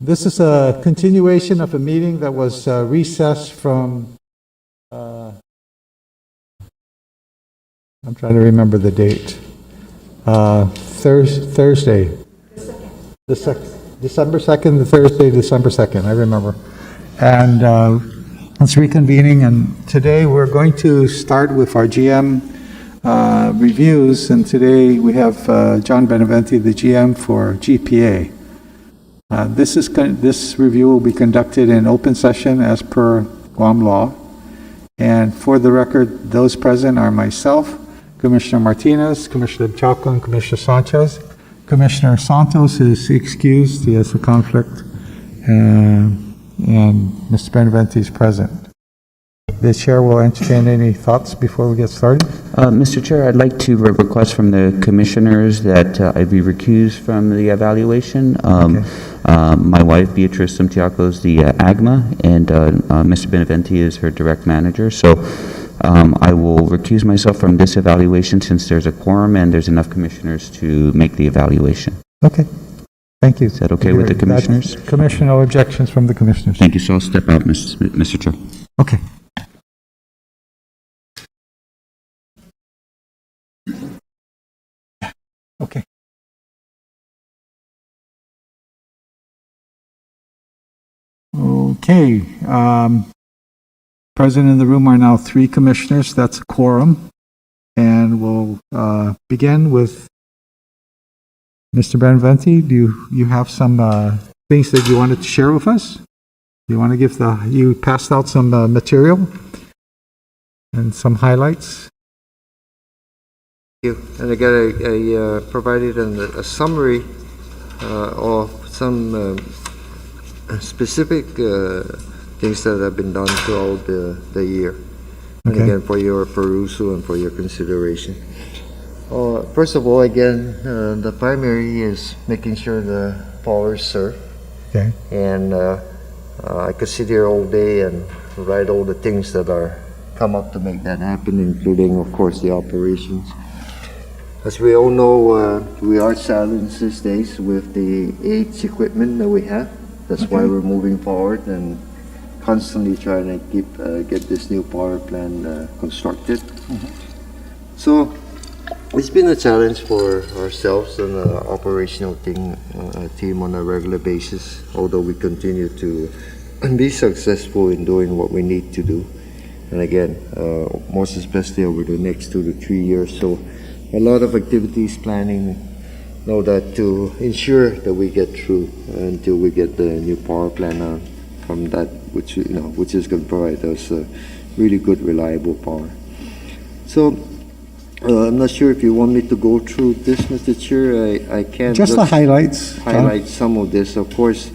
This is a continuation of a meeting that was recessed from, I'm trying to remember the date. Thursday. December 2nd, the Thursday, December 2nd, I remember. And it's reconvening, and today we're going to start with our GM reviews, and today we have John Beneventi, the GM for GPA. This review will be conducted in open session as per Guam law. And for the record, those present are myself, Commissioner Martinez, Commissioner Chauco, and Commissioner Sanchez. Commissioner Santos is excused, he has a conflict, and Mr. Beneventi is present. The chair will entertain any thoughts before we get started. Mr. Chair, I'd like to request from the commissioners that I be recused from the evaluation. My wife, Beatrice Santiago, is the AGMA, and Mr. Beneventi is her direct manager. So I will recuse myself from this evaluation since there's a quorum and there's enough commissioners to make the evaluation. Okay, thank you. Is that okay with the commissioners? Commissioner, no objections from the commissioners. Thank you. So I'll step out, Mr. Chair. Okay. Okay. Okay. Present in the room are now 3 commissioners. That's a quorum. And we'll begin with Mr. Beneventi. Do you have some things that you wanted to share with us? You want to give you passed out some material and some highlights? Thank you. And again, I provided a summary of some specific things that have been done throughout the year. And Okay. again, for your perusal and for your consideration. First of all, again, the primary is making sure the power is served. Okay. And I could sit here all day and write all the things that are come up to make that happen, including, of course, the operations. As we all know, we are challenged these days with the age equipment that we have. That's why we're moving forward and constantly trying to get this new power plant constructed. So it's been a challenge for ourselves and the operational team on a regular basis, although we continue to be successful in doing what we need to do. And again, most especially over the next 2 to 3 years. So a lot of activities planning, know that to ensure that we get through until we get the new power plant on from that, which is going to provide us a really good, reliable power. So I'm not sure if you want me to go through this, Mr. Chair. I can Just the highlights. highlight some of this. Of course,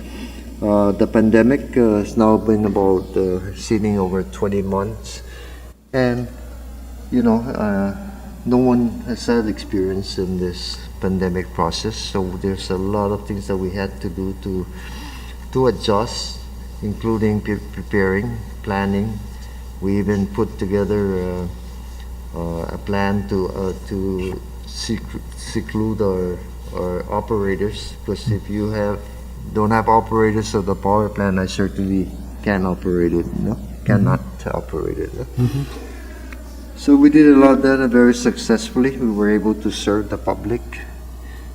the pandemic has now been about sitting over 20 months, and no one has had experience in this pandemic process, so there's a lot of things that we had to do to adjust, including preparing, planning. We even put together a plan to seclude our operators, because if you don't have operators of the power plant, I certainly can't operate it. Cannot operate it. So we did a lot of that very successfully. We were able to serve the public.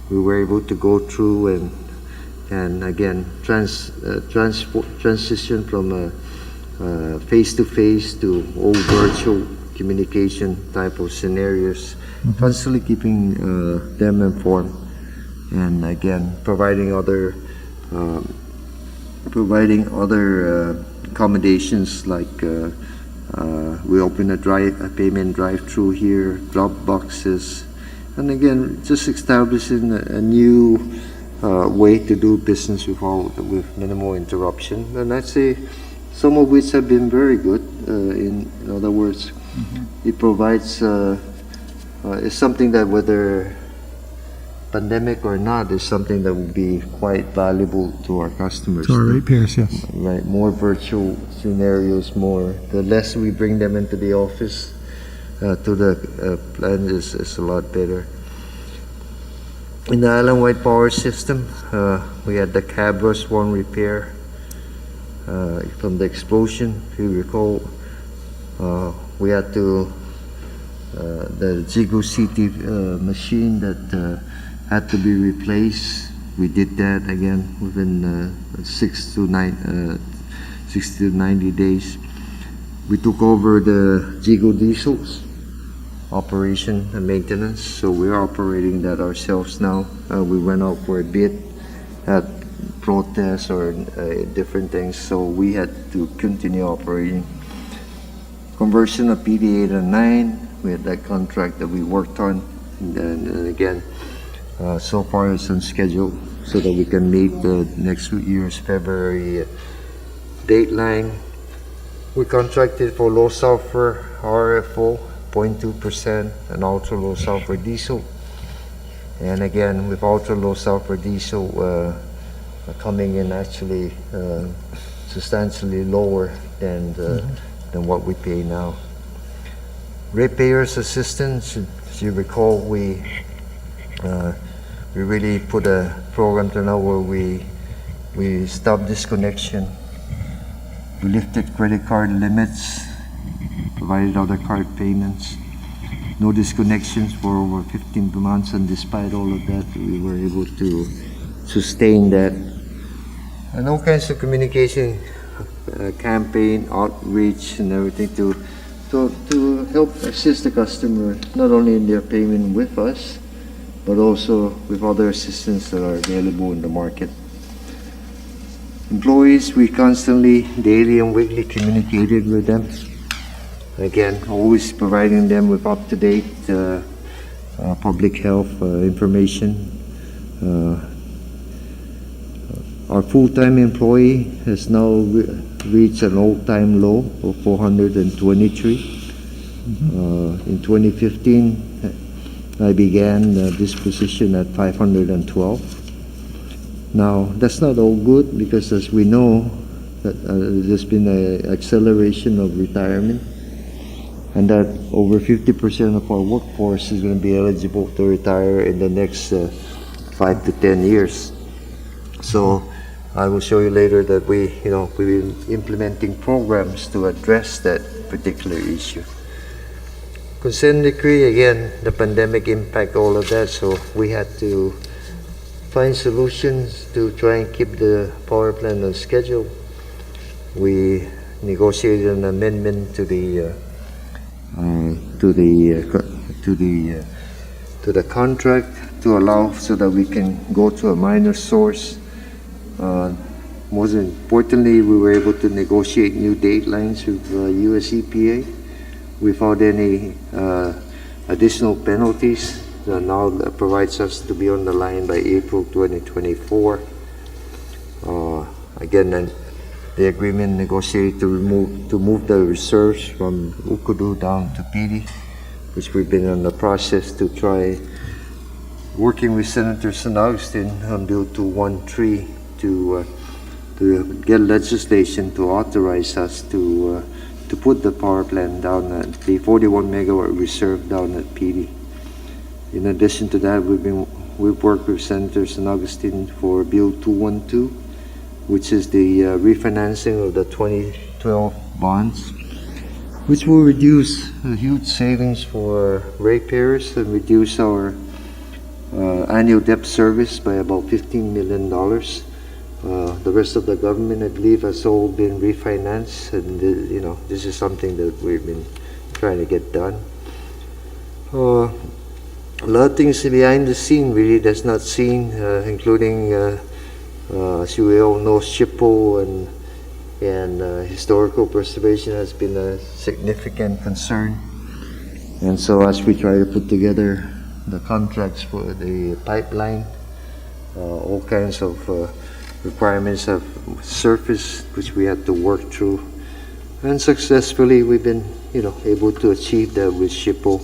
We were able to go through and again transition from face-to-face to all virtual communication type of scenarios, constantly keeping them informed, and again providing other accommodations like. We opened a payment drive-through here, drop boxes, and again, just establishing a new way to do business with minimal interruption. And I'd say some of which have been very good. In other words, it provides it's something that whether pandemic or not is something that will be quite valuable to our customers. To our ratepayers, yes. Right, more virtual scenarios, the less we bring them into the office to the plant is a lot better. In the island-wide power system, we had the Cabros 1 repair from the explosion. If you recall, we had to the Zigo CT machine that had to be replaced. We did that again within 60 to 90 days. We took over the Zigo diesels operation and maintenance, so we're operating that ourselves now. We went out for a bid, had protests or different things, so we had to continue operating. Conversion of PD 8 and 9, we had that contract that we worked on, and again, so far it's on schedule so that we can meet the next year's February dateline. We contracted for low sulfur RFO 0.2% and ultra low sulfur diesel, and again with ultra low sulfur diesel coming in actually substantially lower than what we pay now. Ratepayers assistance, as you recall, we really put a program to now where we stopped disconnection. We lifted credit card limits, provided other card payments, no disconnections for over 15 months, and despite all of that, we were able to sustain that. And all kinds of communication, campaign, outreach, and everything to help assist the customer, not only in their payment with us, but also with other assistance that are available in the market. Employees, we constantly, daily and weekly communicated with them. Again, always providing them with up-to-date public health information. Our full-time employee has now reached an all-time low of 423. In 2015, I began this position at 512. Now, that's not all good because, as we know, that there's been an acceleration of retirement, and that over 50% of our workforce is going to be eligible to retire in the next 5 to 10 years. So I will show you later that we've been implementing programs to address that particular issue. Consent decree, again, the pandemic impact all of that, so we had to find solutions to try and keep the power plant on schedule. We negotiated an amendment to the contract to allow so that we can go to a minor source. Most importantly, we were able to negotiate new datelines with US EPA without any additional penalties. Now that provides us to be on the line by April 2024. Again, then the agreement negotiated to move the reserves from Ukudu down to PD, which we've been in the process to try working with Senator San Agustin on Bill 213 to get legislation to authorize us to put the power plant down at the 41 megawatt reserve down at PD. In addition to that, we've worked with Senator San Agustin for Bill 212, which is the refinancing of the 2012 bonds, which will reduce a huge savings for ratepayers and reduce our annual debt service by about $15 million. The rest of the government, I believe, has all been refinanced, and this is something that we've been trying to get done. A lot of things behind the scene really that's not seen, including, as you all know, SHPO and historical preservation has been a significant concern. And so as we try to put together the contracts for the pipeline, all kinds of requirements have surfaced, which we had to work through. And successfully, we've been able to achieve that with SHPO.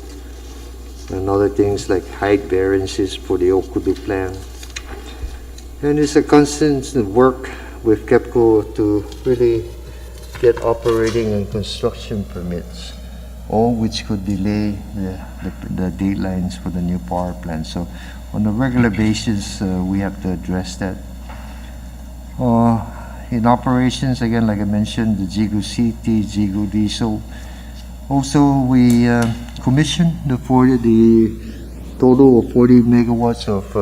And other things like height variances for the Okudu plan. And it's a constant work with KEPCO to really get operating and construction permits, all which could delay the deadlines for the new power plant. So on a regular basis, we have to address that. In operations, again, like I mentioned, the Jigu CT, Jigu diesel. Also, we commissioned the total of 40 megawatts of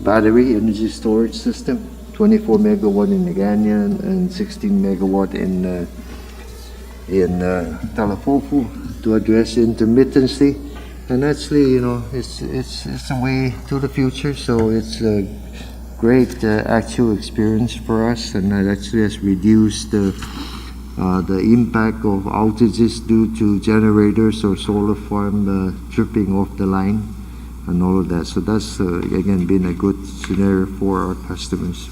battery energy storage system, 24 megawatt in Naganian and 16 megawatt in Talafofu to address intermittency. And actually, you know, it's a way to the future. So it's a great actual experience for us, and that actually has reduced the impact of outages due to generators or solar farm tripping off the line and all of that. So that's again been a good scenario for our customers.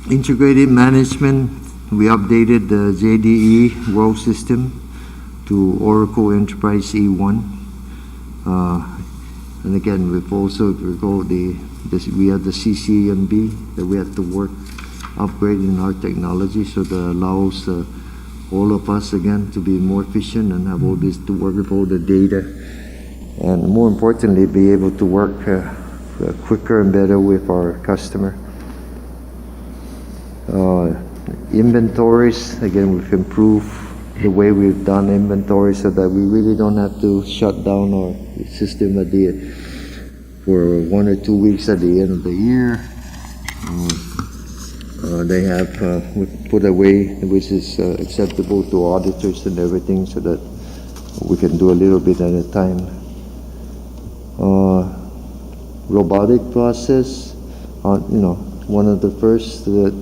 Integrated management, we updated the JDE World System to Oracle Enterprise E1. And again, we've also we have the CCMB that we have to work upgrading our technology, so that allows all of us again to be more efficient and have all this to work with all the data, and more importantly, be able to work quicker and better with our customer. Inventories, again, we've improved the way we've done inventory so that we really don't have to shut down our system for 1 or 2 weeks at the end of the year. They have put away, which is acceptable to auditors and everything, so that we can do a little bit at a time. Robotic process, one of the first that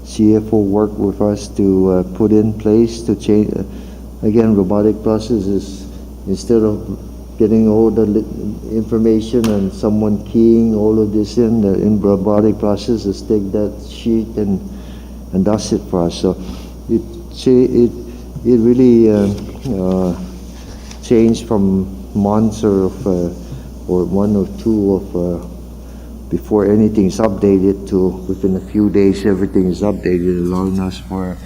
CFO worked with us to put in place to change. Again, robotic process is, instead of getting all the information and someone keying all of this in robotic process, is take that sheet and does it for us. So it really changed from months or 1 or 2 of before anything is updated to within a few days everything is updated, allowing us for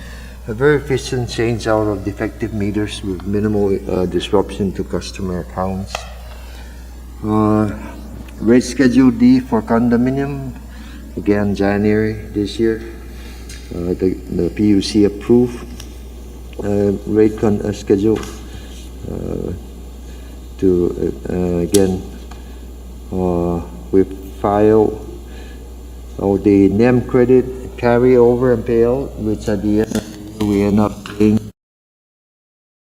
a very efficient change out of defective meters with minimal disruption to customer accounts. Rate Schedule D for condominium, again January this year. The PUC approved rate schedule to again we file the NEM credit carryover and payout, which at the end of the year we end up paying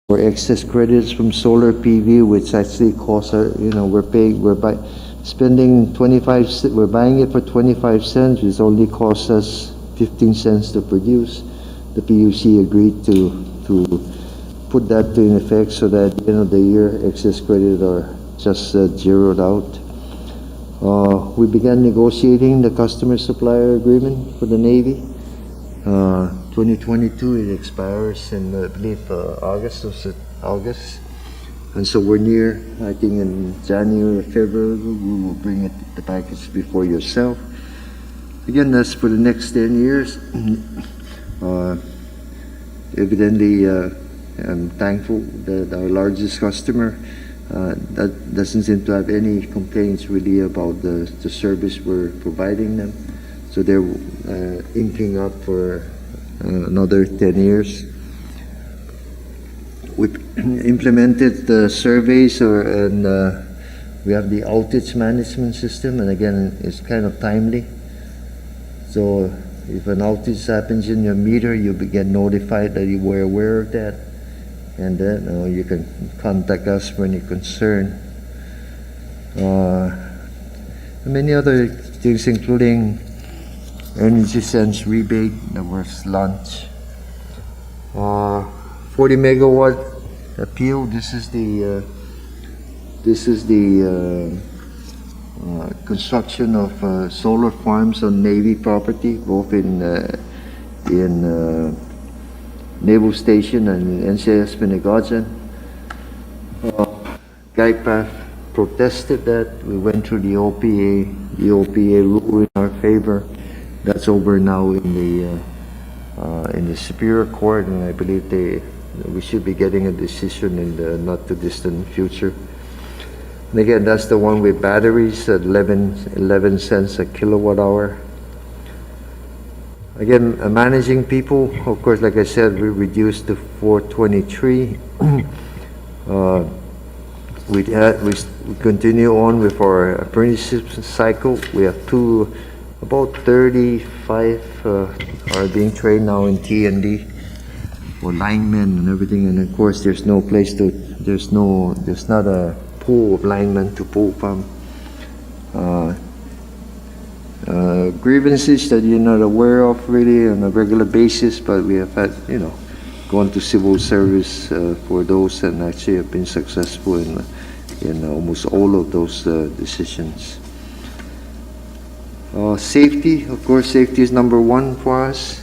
for excess credits from solar PV, which actually costs spending 25 cents, we're buying it for 25 cents, which only costs us 15 cents to produce. The PUC agreed to put that in effect so that at the end of the year excess credits are just zeroed out. We began negotiating the customer supplier agreement for the Navy. 2022, it expires in, I believe, August. And so we're near, I think in January or February, we will bring the package before yourself. Again, that's for the next 10 years. Evidently, I'm thankful that our largest customer that doesn't seem to have any complaints really about the service we're providing them. So they're inking up for another 10 years. We've implemented the surveys and we have the outage management system, and again, it's kind of timely. So if an outage happens in your meter, you get notified that you were aware of that, and then you can contact us for any concern. Many other things, including Energy Sense rebate that was launched. 40 megawatt appeal. This is the construction of solar farms on Navy property, both in Naval Station and NCIS Pinagojan. GAIPAF protested that. We went through the OPA. The OPA ruled in our favor. That's over now in the Superior Court, and I believe we should be getting a decision in the not too distant future. And again, that's the one with batteries at 11 cents a kilowatt hour. Again, managing people, of course, like I said, we reduced to 423. We continue on with our apprenticeship cycle. We have about 35 are being trained now in T&D for linemen and everything. And of course, there's not a pool of linemen to pull from. Grievances that you're not aware of really on a regular basis, but we have had, gone to civil service for those and actually have been successful in almost all of those decisions. Safety, of course, safety is number one for us.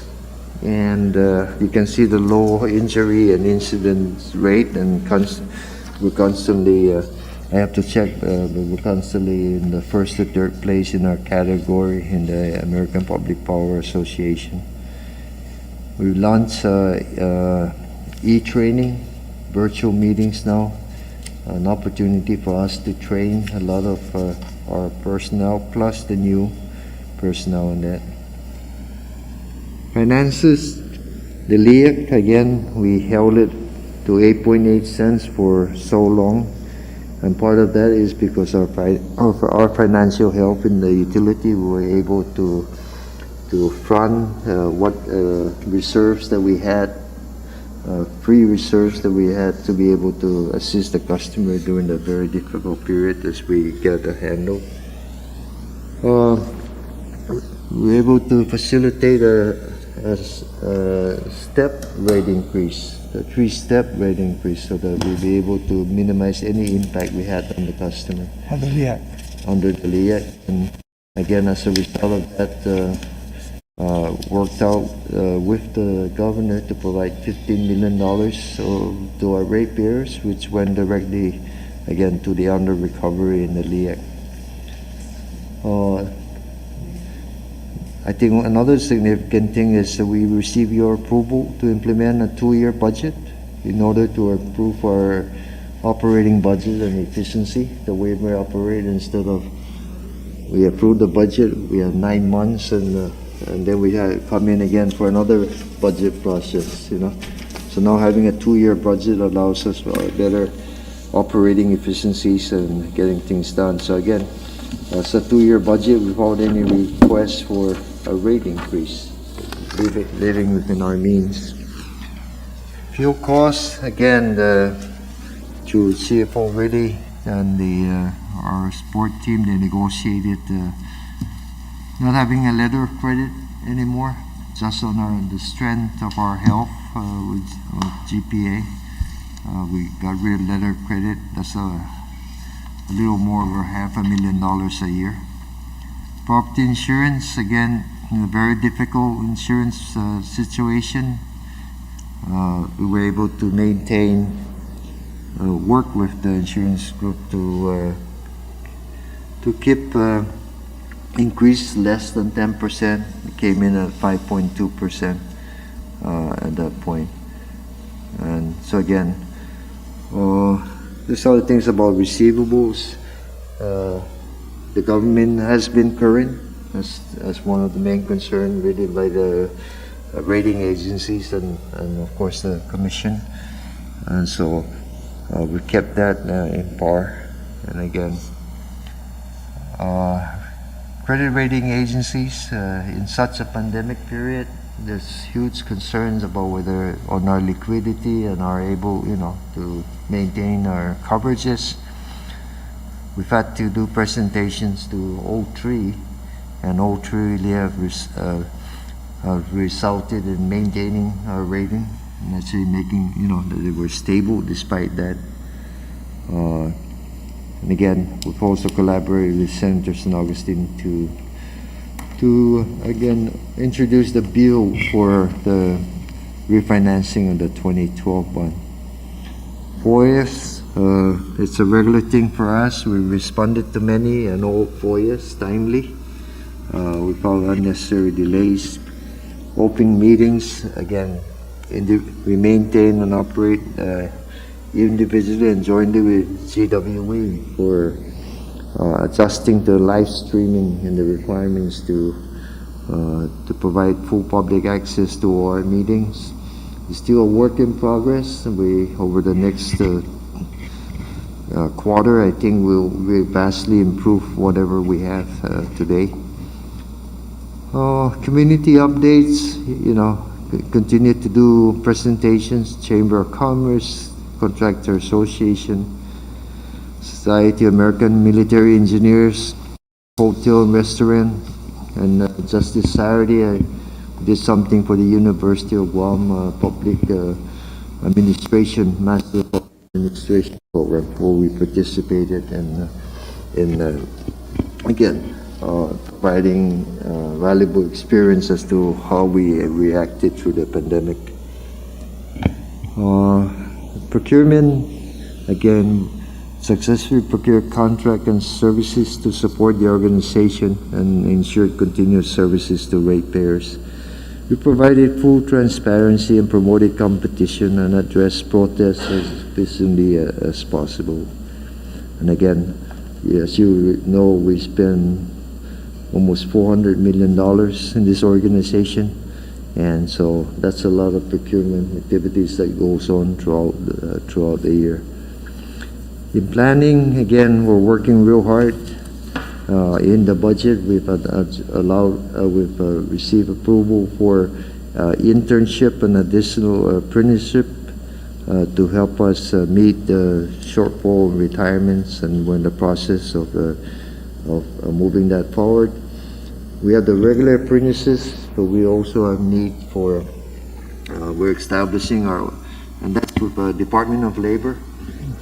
And you can see the low injury and incidence rate, and we're constantly, I have to check, but we're constantly in the first to third place in our category in the American Public Power Association. We launched e-training, virtual meetings now, an opportunity for us to train a lot of our personnel plus the new personnel in that. Finances, the LEAC, again, we held it to 8.8 cents for so long. And part of that is because of our financial help in the utility. We were able to fund what reserves that we had, free reserves that we had to be able to assist the customer during the very difficult period as we get a handle. We were able to facilitate a step rate increase, a 3-step rate increase, so that we'll be able to minimize any impact we had on the customer. Under LEAC. Under the LEAC. And again, as a result of that, worked out with the governor to provide $15 million to our ratepayers, which went directly, again, to the under recovery in the LEAC. I think another significant thing is that we received your approval to implement a 2-year budget in order to improve our operating budget and efficiency, the way we operate. Instead of we approved the budget, we have 9 months, and then we come in again for another budget process. So now having a 2-year budget allows us better operating efficiencies and getting things done. So again, it's a 2-year budget without any request for a rate increase, living within our means. Fuel costs, again, through CFO really and our support team, they negotiated not having a letter of credit anymore, just on the strength of our health with GPA. We got rid of letter of credit. That's a little more over $500,000 a year. Property insurance, again, in a very difficult insurance situation, we were able to maintain, work with the insurance group to keep increase less than 10%. It came in at 5.2% at that point. And so again, there's other things about receivables. The government has been current as one of the main concerns really by the rating agencies and of course the commission. And so we kept that in par. And again, credit rating agencies in such a pandemic period, there's huge concerns about whether on our liquidity and are able, to maintain our coverages. We've had to do presentations to O3, and O3 really have resulted in maintaining our rating and actually making, that they were stable despite that. And again, we've also collaborated with Senator San Augustine to again introduce the bill for the refinancing of the 2012 bond. FOIAs, it's a regular thing for us. We responded to many and all FOIAs timely without unnecessary delays. Open meetings, again, we maintain and operate individually and jointly with GWE for adjusting the live streaming and the requirements to provide full public access to our meetings. It's still a work in progress. We, over the next quarter, I think we'll vastly improve whatever we have today. Community updates, continue to do presentations, Chamber of Commerce, Contractor Association, Society of American Military Engineers, Hotel and Restaurant, and just this Saturday I did something for the University of Guam Public Administration, Master of Administration program where we participated in again providing valuable experience as to how we reacted through the pandemic. Procurement, again, successfully procured contract and services to support the organization and ensure continuous services to ratepayers. We provided full transparency and promoted competition and addressed protests as efficiently as possible. And again, as you know, we spend almost $400 million in this organization, and so that's a lot of procurement activities that goes on throughout the year. In planning, again, we're working real hard. In the budget, we've received approval for internship and additional apprenticeship to help us meet the shortfall retirements, and we're in the process of moving that forward. We have the regular apprentices, but we also have need for, we're establishing and that's with the Department of Labor,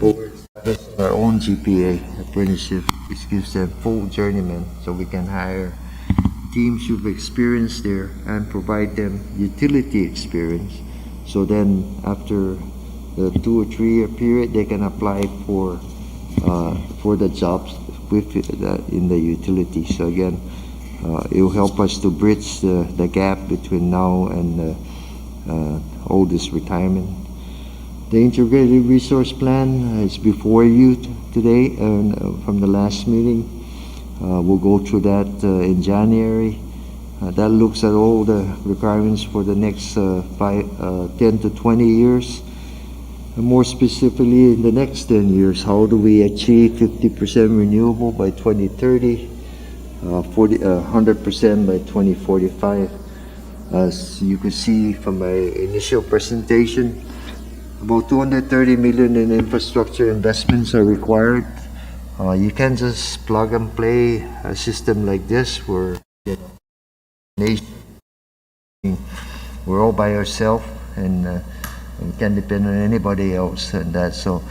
we're establishing our own GPA apprenticeship, which gives them full journeyman, so we can hire teams who've experienced there and provide them utility experience. So then after the 2 or 3 year period, they can apply for the jobs in the utility. So again, it will help us to bridge the gap between now and oldest retirement. The integrated resource plan is before you today from the last meeting. We'll go through that in January. That looks at all the requirements for the next 10 to 20 years. And more specifically, in the next 10 years, how do we achieve 50% renewable by 2030, 100% by 2045? As you could see from my initial presentation, about $230 million in infrastructure investments are required. You can't just plug and play a system like this where we're all by ourselves, and we can't depend on anybody else and that. So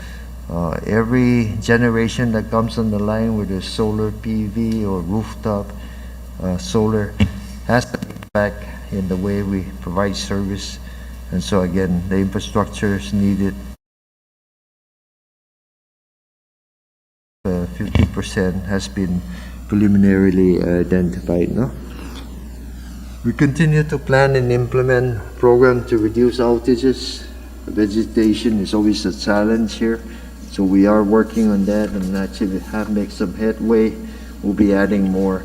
every generation that comes on the line, whether it's solar PV or rooftop solar, has to be back in the way we provide service. And so again, the infrastructure is needed. 50% has been preliminarily identified. No? We continue to plan and implement programs to reduce outages. Vegetation is always a challenge here, so we are working on that and actually have made some headway. We'll be adding more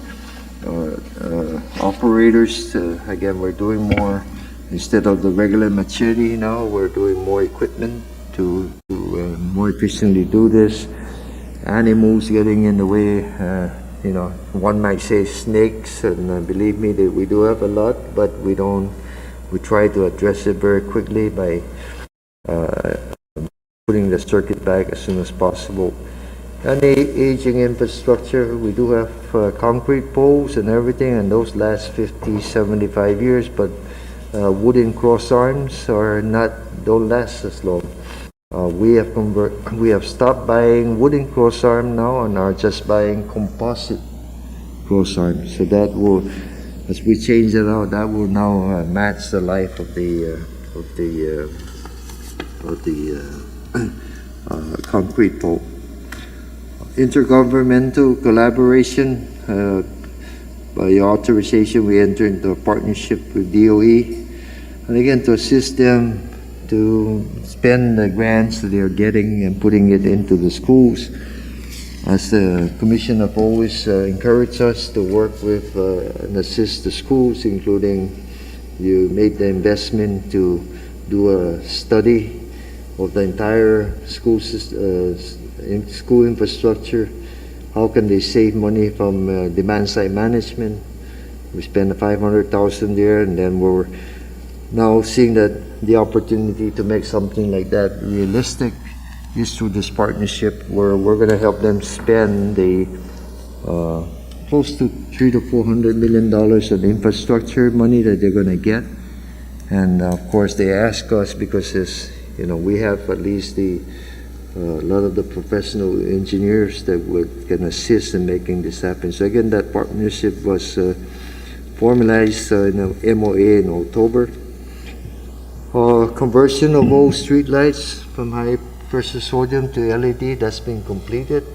operators. Again, we're doing more. Instead of the regular machinery now, we're doing more equipment to more efficiently do this. Animals getting in the way, one might say snakes, and believe me that we do have a lot, but we try to address it very quickly by putting the circuit back as soon as possible. And aging infrastructure, we do have concrete poles and everything, and those last 50, 75 years, but wooden cross arms don't last as long. We have stopped buying wooden cross arm now and are just buying composite cross arms. So that will, as we change it out, that will now match the life of the concrete pole. Intergovernmental collaboration. By your authorization, we entered into a partnership with DOE, and again to assist them to spend the grants that they are getting and putting it into the schools. As the Commission have always encouraged us to work with and assist the schools, including you made the investment to do a study of the entire school school infrastructure. How can they save money from demand side management? We spent $500,000 there, and then we're now seeing that the opportunity to make something like that realistic is through this partnership where we're going to help them spend the close to $300 to $400 million of infrastructure money that they're going to get. And of course, they ask us because we have at least a lot of the professional engineers that can assist in making this happen. So again, that partnership was formalized in an MOA in October. Conversion of old street lights from high pressure sodium to LED, that's been completed.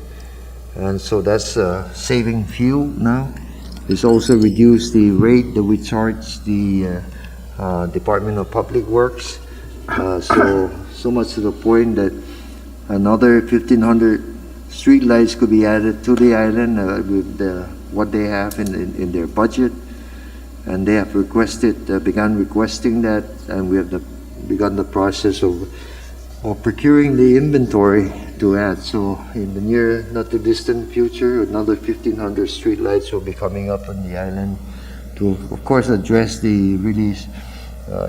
And so that's saving fuel now. It's also reduced the rate that we charge the Department of Public Works. So much to the point that another 1,500 street lights could be added to the island with what they have in their budget. And they have begun requesting that, and we have begun the process of procuring the inventory to add. So in the near, not too distant future, another 1,500 street lights will be coming up on the island to, of course, address the really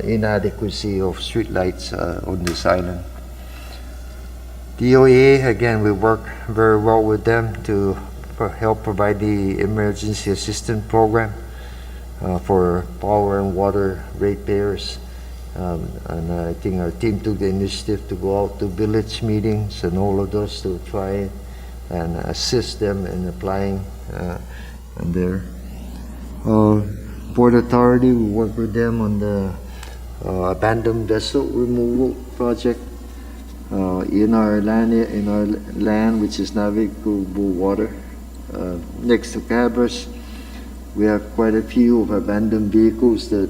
inadequacy of street lights on this island. DOE, again, we work very well with them to help provide the emergency assistance program for power and water ratepayers. And I think our team took the initiative to go out to village meetings and all of those to try and assist them in applying on their Port Authority. We work with them on the abandoned vessel removal project in our land, which is navigable water next to Cabras. We have quite a few of abandoned vehicles that,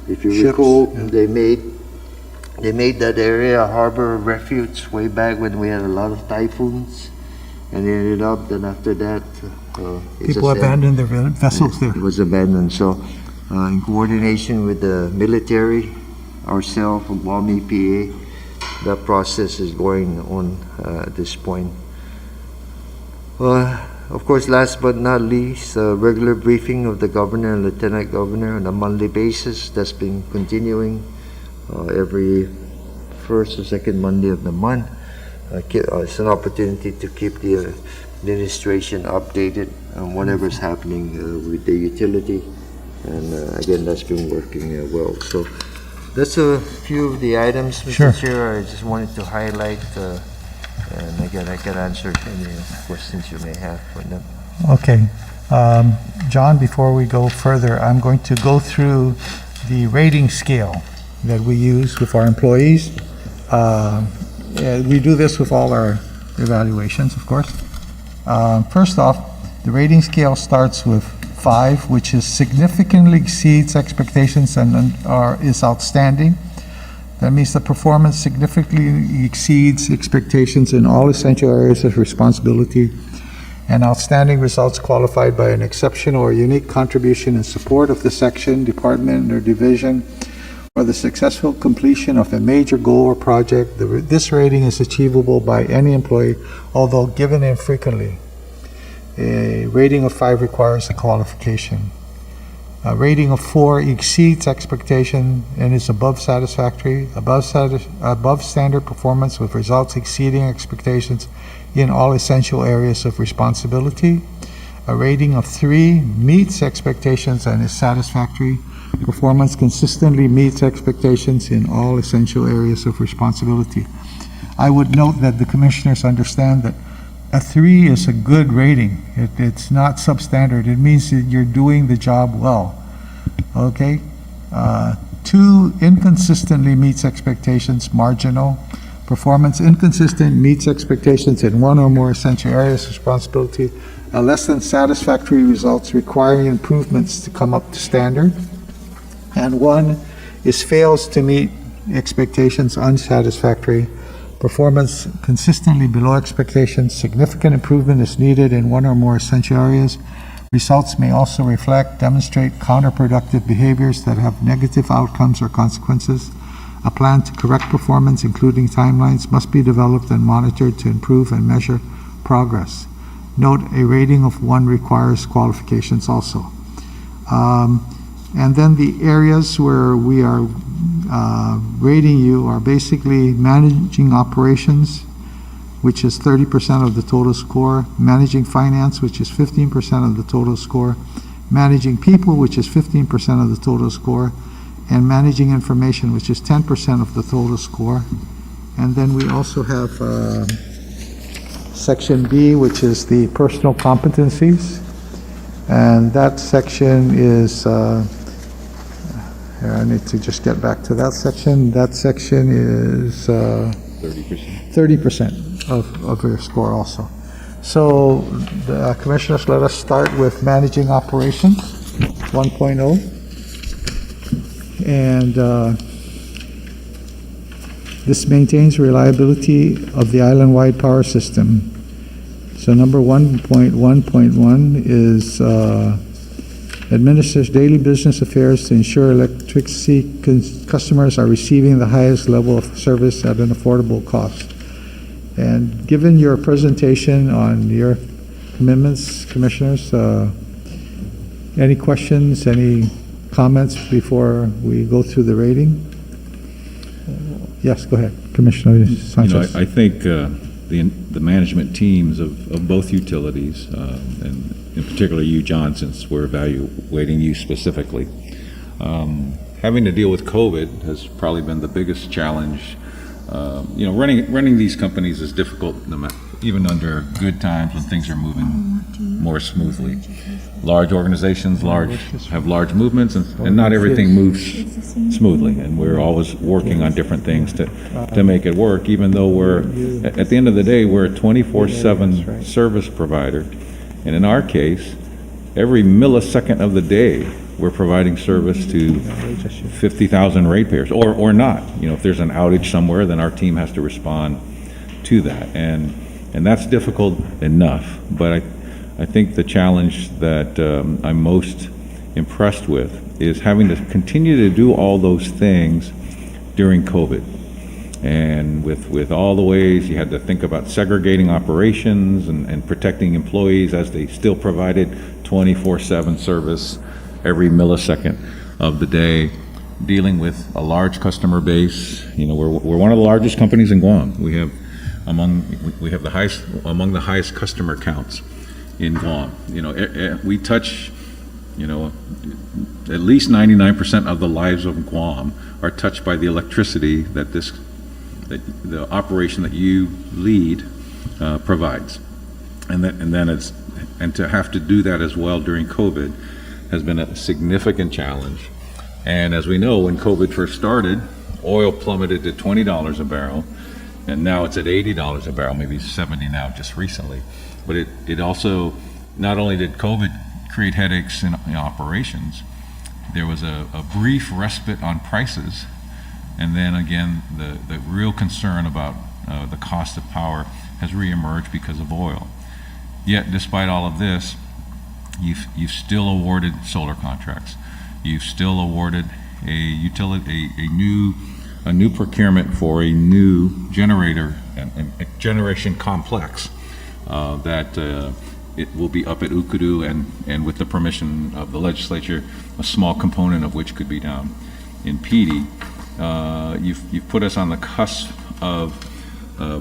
if you recall, they made that area a harbor of refuge way back when we had a lot of typhoons, and it ended up then after that People abandoned their vessels there. it was abandoned. So in coordination with the military, ourselves, and Guam EPA, that process is going on at this point. Of course, last but not least, regular briefing of the governor and lieutenant governor on a monthly basis. That's been continuing every first or second Monday of the month. It's an opportunity to keep the administration updated on whatever's happening with the utility. And again, that's been working well. So that's a few of the items, Mr. Sure. Chair. I just wanted to highlight and again, I can answer any questions you may have for them. Okay. John, before we go further, I'm going to go through the rating scale that we use with our employees. We do this with all our evaluations, of course. First off, the rating scale starts with 5, which is significantly exceeds expectations and is outstanding. That means the performance significantly exceeds expectations in all essential areas of responsibility, and outstanding results qualified by an exceptional or unique contribution in support of the section, department, or division, or the successful completion of a major goal or project. This rating is achievable by any employee, although given infrequently. A rating of 5 requires a qualification. A rating of 4 exceeds expectation and is above satisfactory, above standard performance with results exceeding expectations in all essential areas of responsibility. A rating of 3 meets expectations and is satisfactory. Performance consistently meets expectations in all essential areas of responsibility. I would note that the commissioners understand that a 3 is a good rating. It's not substandard. It means that you're doing the job well. Okay? 2, inconsistently meets expectations, marginal. Performance inconsistent, meets expectations in 1 or more essential areas of responsibility. Less than satisfactory results requiring improvements to come up to standard. And 1 fails to meet expectations, unsatisfactory. Performance consistently below expectations. Significant improvement is needed in one or more essential areas. Results may also demonstrate counterproductive behaviors that have negative outcomes or consequences. A plan to correct performance, including timelines, must be developed and monitored to improve and measure progress. Note, a rating of 1 requires qualifications also. And then the areas where we are rating you are basically managing operations, which is 30% of the total score, managing finance, which is 15% of the total score, managing people, which is 15% of the total score, and managing information, which is 10% of the total score. And then we also have Section B, which is the personal competencies. And that section is, here, I need to just get back to that section. That section is 30% of your score also. So, the commissioners, let us start with managing operations 1.0. And this maintains reliability of the island-wide power system. So number 1.1.1 is administers daily business affairs to ensure electricity customers are receiving the highest level of service at an affordable cost. And given your presentation on your commitments, commissioners, any questions, any comments before we go through the rating? Yes, go ahead, Commissioner Sanchez. I think the management teams of both utilities, and in particular you, John, since we're evaluating you specifically, having to deal with COVID has probably been the biggest challenge. Running these companies is difficult, even under good times when things are moving more smoothly. Large organizations have large movements, and not everything moves smoothly, and we're always working on different things to make it work, even though at the end of the day, we're a 24/7 service provider. And in our case, every millisecond of the day, we're providing service to 50,000 ratepayers, or not. If there's an outage somewhere, then our team has to respond to that. And that's difficult enough, but I think the challenge that I'm most impressed with is having to continue to do all those things during COVID. And with all the ways you had to think about segregating operations and protecting employees as they still provided 24/7 service every millisecond of the day, dealing with a large customer base. We're one of the largest companies in Guam. We have among the highest customer counts in Guam. We touch, at least 99% of the lives of Guam are touched by the electricity that the operation that you lead provides, and to have to do that as well during COVID has been a significant challenge. And as we know, when COVID first started, oil plummeted to $20 a barrel, and now it's at $80 a barrel, maybe 70 now just recently. But it also, not only did COVID create headaches in operations, there was a brief respite on prices, and then again, the real concern about the cost of power has reemerged because of oil. Yet, despite all of this, you've still awarded solar contracts. You've still awarded a new procurement for a new generator and a generation complex that it will be up at Ukudu, and with the permission of the legislature, a small component of which could be down in PD. You've put us on the cusp of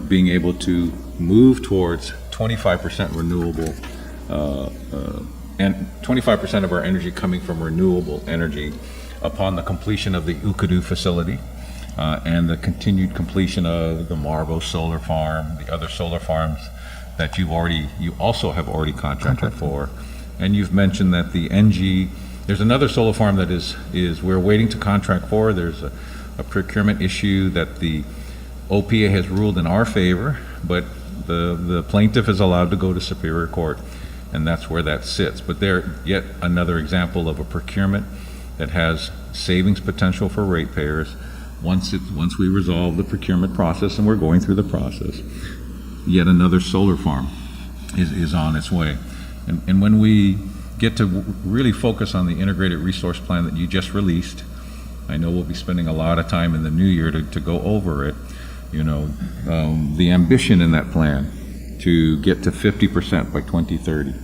being able to move towards 25% renewable, and 25% of our energy coming from renewable energy upon the completion of the Ukudu facility, and the continued completion of the Marbo solar farm, the other solar farms that you also have already contracted for. And you've mentioned that the NG, there's another solar farm that is we're waiting to contract for. There's a procurement issue that the OPA has ruled in our favor, but the plaintiff is allowed to go to Superior Court, and that's where that sits. But they're yet another example of a procurement that has savings potential for ratepayers, once we resolve the procurement process, and we're going through the process, yet another solar farm is on its way. And when we get to really focus on the integrated resource plan that you just released, I know we'll be spending a lot of time in the new year to go over it, the ambition in that plan to get to 50% by 2030,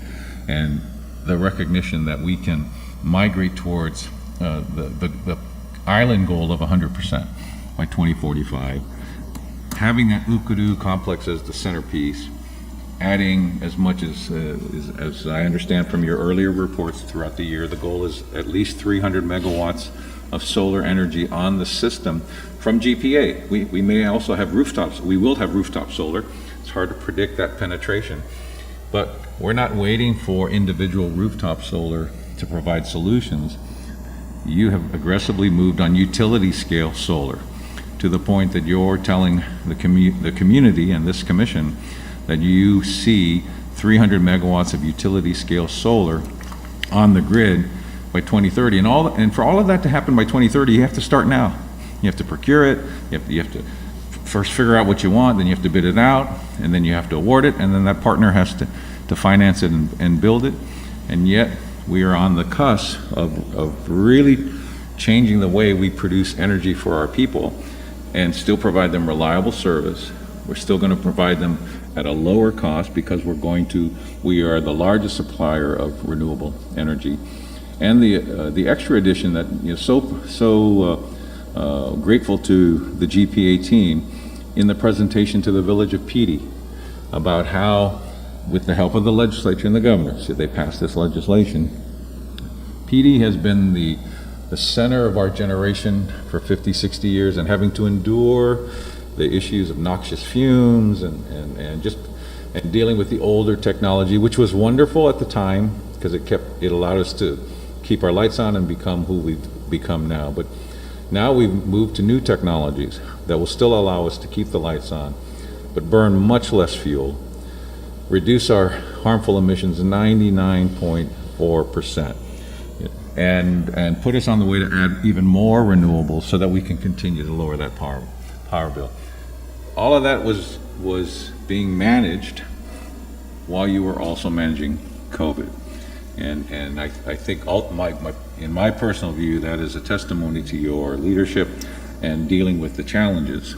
and the recognition that we can migrate towards the island goal of 100% by 2045. Having that Ukuru complex as the centerpiece, adding as much as I understand from your earlier reports throughout the year, the goal is at least 300 megawatts of solar energy on the system from GPA. We may also have rooftops. We will have rooftop solar. It's hard to predict that penetration, but we're not waiting for individual rooftop solar to provide solutions. You have aggressively moved on utility scale solar to the point that you're telling the community and this commission that you see 300 megawatts of utility scale solar on the grid by 2030. And for all of that to happen by 2030, you have to start now. You have to procure it, you have to first figure out what you want, then you have to bid it out, and then you have to award it, and then that partner has to finance it and build it. And yet we are on the cusp of really changing the way we produce energy for our people and still provide them reliable service. We're still going to provide them at a lower cost because we are the largest supplier of renewable energy. And the extra addition that grateful to the GPA team in the presentation to the village of Petey about how, with the help of the legislature and the governor, should they pass this legislation, Petey has been the center of our generation for 50, 60 years, and having to endure the issues of noxious fumes and dealing with the older technology, which was wonderful at the time because it allowed us to keep our lights on and become who we've become now. But now we've moved to new technologies that will still allow us to keep the lights on, but burn much less fuel, reduce our harmful emissions 99.4%, and put us on the way to add even more renewables so that we can continue to lower that power bill. All of that was being managed while you were also managing COVID. And I think in my personal view, that is a testimony to your leadership and dealing with the challenges.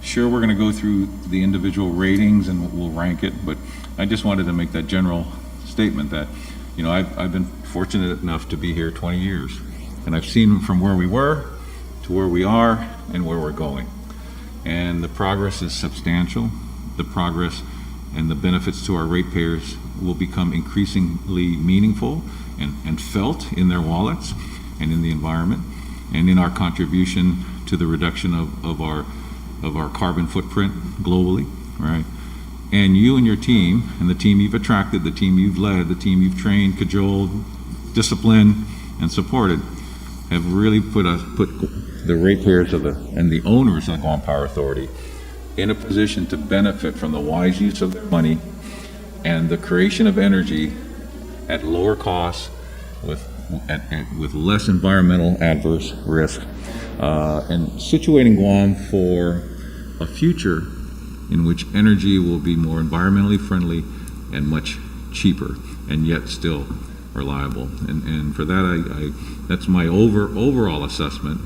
Sure, we're going to go through the individual ratings and we'll rank it, but I just wanted to make that general statement that, I've been fortunate enough to be here 20 years, and I've seen from where we were to where we are and where we're going. And the progress is substantial. The progress and the benefits to our ratepayers will become increasingly meaningful and felt in their wallets and in the environment and in our contribution to the reduction of our carbon footprint globally, right? And you and your team, and the team you've attracted, the team you've led, the team you've trained, cajoled, disciplined, and supported, have really put the ratepayers and the owners of the Guam Power Authority in a position to benefit from the wise use of their money and the creation of energy at lower costs with less environmental adverse risk, and situating Guam for a future in which energy will be more environmentally friendly and much cheaper, and yet still reliable. And for that, that's my overall assessment.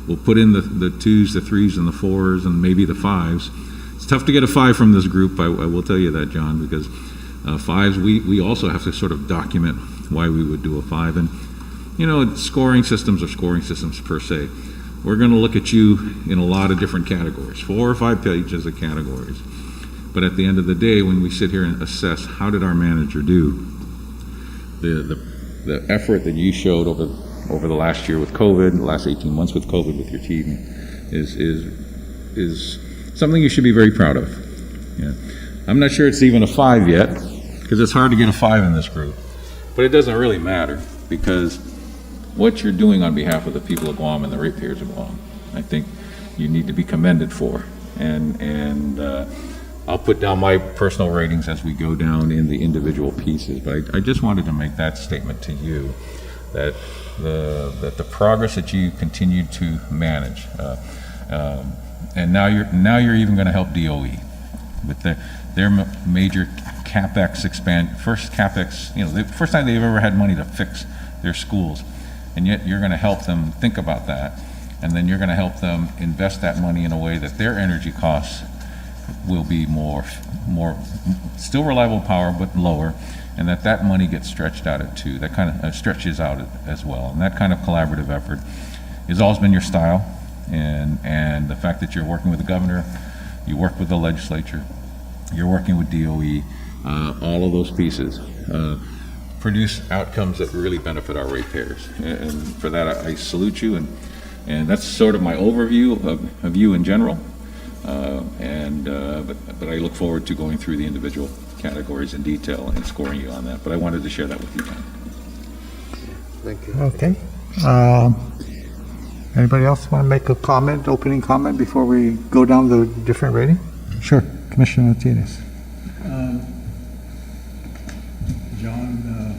We'll put in the 2s, the 3s, and the 4s, and maybe the 5s. It's tough to get a 5 from this group, I will tell you that, John, because 5s, we also have to sort of document why we would do a 5. And, scoring systems are scoring systems per se. We're going to look at you in a lot of different categories, 4 or 5 pages of categories. But at the end of the day, when we sit here and assess how did our manager do, the effort that you showed over the last year with COVID, the last 18 months with COVID with your team is something you should be very proud of. Yeah. I'm not sure it's even a 5 yet, because it's hard to get a 5 in this group. But it doesn't really matter, because what you're doing on behalf of the people of Guam and the ratepayers of Guam, I think you need to be commended for. And I'll put down my personal ratings as we go down in the individual pieces, but I just wanted to make that statement to you, that the progress that you continue to manage, and now you're even going to help DOE with their major CapEx first CapEx, the first time they've ever had money to fix their schools, and yet you're going to help them think about that, and then you're going to help them invest that money in a way that their energy costs will be more still reliable power but lower, and that money gets stretched out at two. That kind of stretches out as well, and that kind of collaborative effort has always been your style, and the fact that you're working with the governor, you work with the legislature, you're working with DOE, all of those pieces produce outcomes that really benefit our ratepayers, and for that I salute you, and that's sort of my overview of you in general. But I look forward to going through the individual categories in detail and scoring you on that. But I wanted to share that with you, John. Thank you. Okay. Anybody else want to make a comment, opening comment, before we go down the different rating? Sure, Commissioner Martinez. John,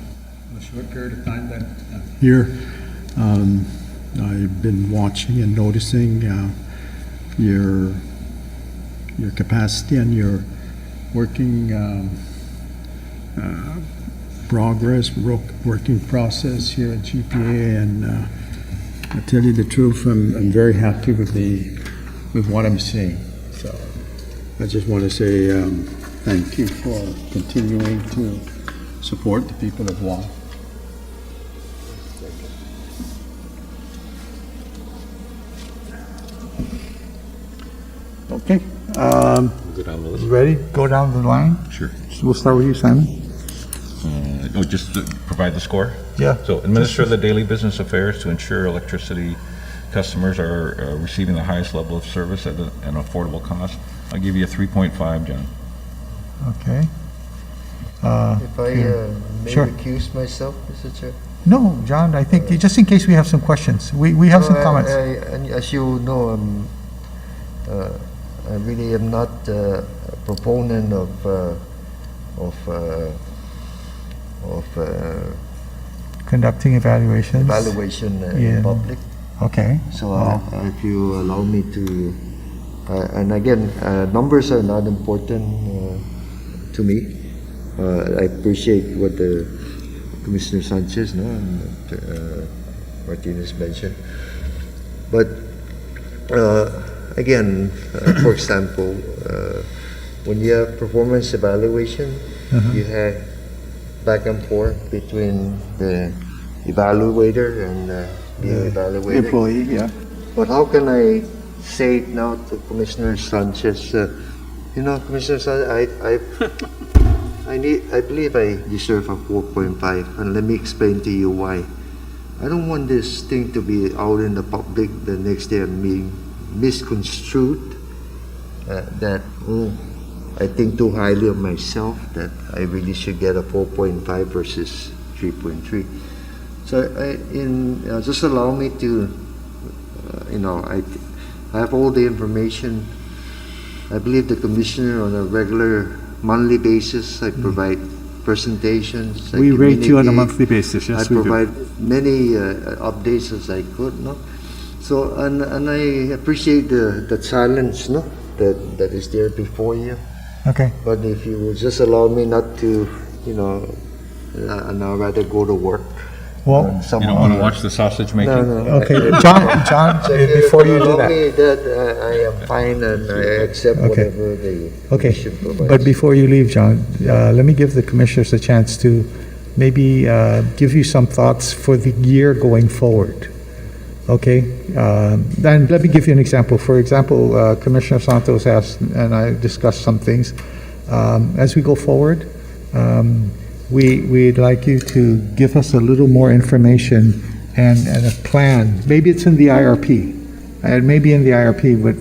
a short period of time that I'm here, I've been watching and noticing your capacity and your working working process here at GPA, and I tell you the truth, I'm very happy with what I'm seeing. So I just want to say thank you for continuing to support the people of Guam. Okay. Go down the list. Ready? Go down the line. Sure. So we'll start with you, Simon. Just to provide the score? Yeah. So administer the daily business affairs to ensure electricity customers are receiving the highest level of service at an affordable cost. I'll give you a 3.5, John. Okay. If I may Sure. recuse myself, Mr. Chair. No, John, I think, just in case we have some questions, we have some comments. And as you know, I really am not a proponent of Conducting evaluations. evaluation Yeah. in public. Okay. So if you allow me to, and again, numbers are not important to me. I appreciate what the Commissioner Sanchez and Martinez mentioned, but again, for example, when you have performance evaluation, you have back and forth between the evaluator and the evaluated. Employee, yeah. But how can I say it now to Commissioner Sanchez? Commissioner Sanchez, I believe I deserve a 4.5, and let me explain to you why. I don't want this thing to be out in the public the next day and being misconstrued that, I think too highly of myself, that I really should get a 4.5 versus 3.3. So just allow me to, I have all the information. I believe the Commissioner on a regular monthly basis, I provide presentations. We rate you on a communicate. monthly basis, yes, I we do. provide many updates as I could, no? So, and I appreciate the challenge, no? That is there before you. Okay. But if you would just allow me not to, and I'd rather go to work. Well, You don't want to watch the sausage making? No. okay, John, So if before you do allow that. me that, I am fine and I accept Okay. whatever the Okay, Commission provides. but before you leave, John, let me give the commissioners a chance to maybe give you some thoughts for the year going forward. Okay? Then let me give you an example. For example, Commissioner Santos asked, and I discussed some things. As we go forward, we'd like you to give us a little more information and a plan. Maybe it's in the IRP, and maybe in the IRP, but,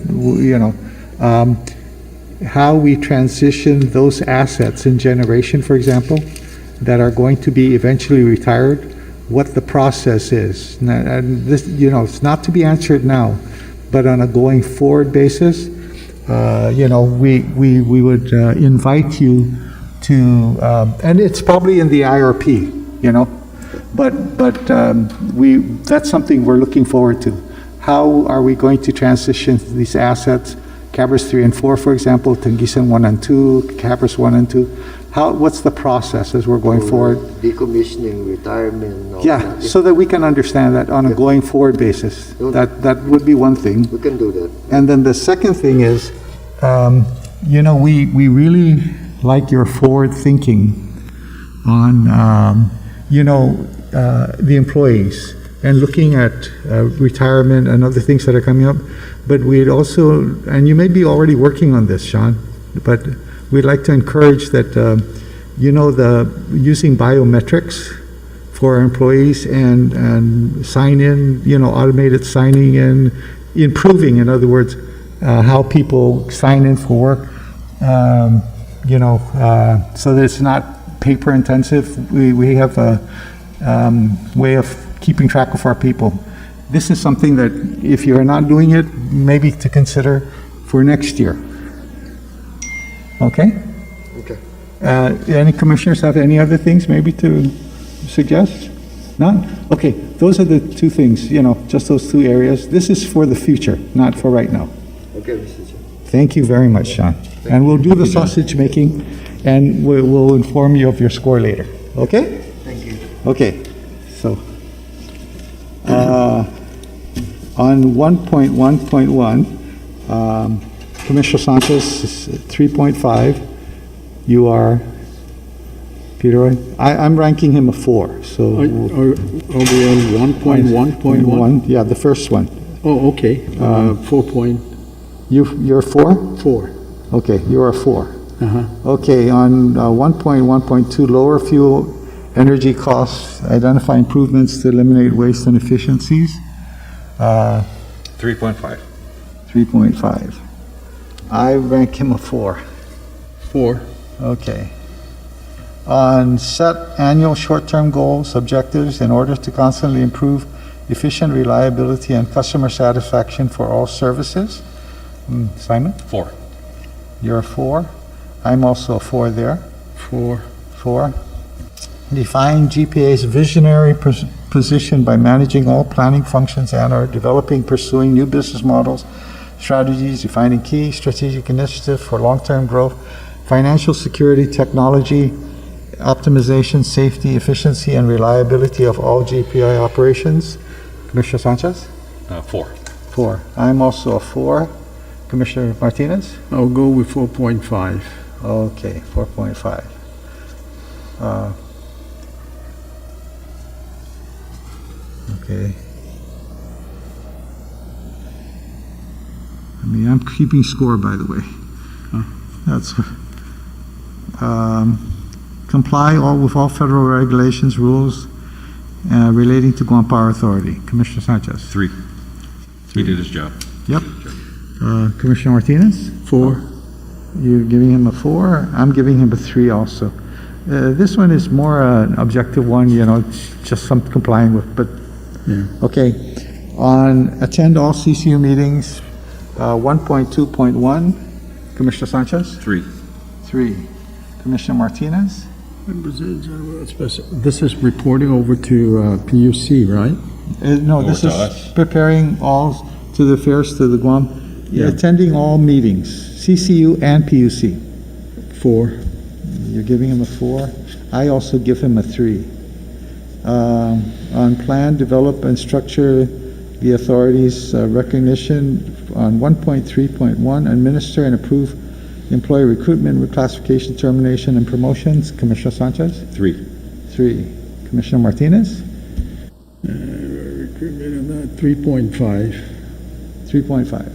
how we transition those assets in generation, for example, that are going to be eventually retired, what the process is. And this, it's not to be answered now, but on a going forward basis, we would invite you to, and it's probably in the IRP, That's something we're looking forward to. How are we going to transition these assets, Cabras 3 and 4, for example, Tengisan 1 and 2, Cabras 1 and 2? What's the process as we're going forward? Decommissioning, retirement. all Yeah, that. so that we can understand that on a going forward basis. That would be one thing. We can do that. And then the second thing is, we really like your forward thinking on, the employees and looking at retirement and other things that are coming up. But we'd also, and you may be already working on this, Sean, but we'd like to encourage that, using biometrics for our employees and sign in, automated signing in, improving, in other words, how people sign in for work, so that it's not paper intensive. We have a way of keeping track of our people. This is something that, if you are not doing it, maybe to consider for next year. Okay? Okay. Any commissioners have any other things maybe to suggest? None? Okay, those are the two things, just those two areas. This is for the future, not for right now. Okay, Mr. Chair. Thank you very much, Sean. And we'll do the sausage making, and we'll inform you of your score later. Okay? Thank you. Okay, so, on 1.1.1, Commissioner Sanchez is 3.5. You are, Peter, I'm ranking him a 4, so. Are we on 1.1.1? Yeah, the first one. Oh, okay. 4.4. You're 4? Okay, you're a 4. Uh-huh. Okay, on 1.1.2, lower fuel energy costs, identify improvements to eliminate waste and efficiencies. 3.5. 3.5. I rank him a 4. 4. Okay. On set annual short-term goals, objectives in order to constantly improve efficient reliability and customer satisfaction for all services. Simon? 4. You're a 4. I'm also a 4 there. 4. 4. Define GPA's visionary position by managing all planning functions and/or developing, pursuing new business models, strategies, defining key strategic initiatives for long-term growth, financial security, technology, optimization, safety, efficiency, and reliability of all GPI operations. Commissioner Sanchez? 4. 4. I'm also a 4. Commissioner Martinez? I'll go with 4.5. Okay, 4.5. Okay. I'm keeping score, by the way. That's comply with all federal regulations, rules relating to Guam Power Authority. Commissioner Sanchez. 3. He did his job. Yep. Commissioner Martinez. 4. You're giving him a 4. I'm giving him a 3 also. This one is more an objective one, it's just something complying with, but Yeah. okay. On attend all CCU meetings, 1.2.1, Commissioner Sanchez? 3. 3. Commissioner Martinez? This is reporting over to PUC, right? No, this to is us. preparing all to the affairs to the Guam, Yeah. attending all meetings, CCU and PUC. 4. You're giving him a 4. I also give him a 3. On plan, develop, and structure the authorities' recognition on 1.3.1, administer and approve employee recruitment, reclassification, termination, and promotions. Commissioner Sanchez? 3. 3. Commissioner Martinez? Recruitment on that, 3.5. 3.5.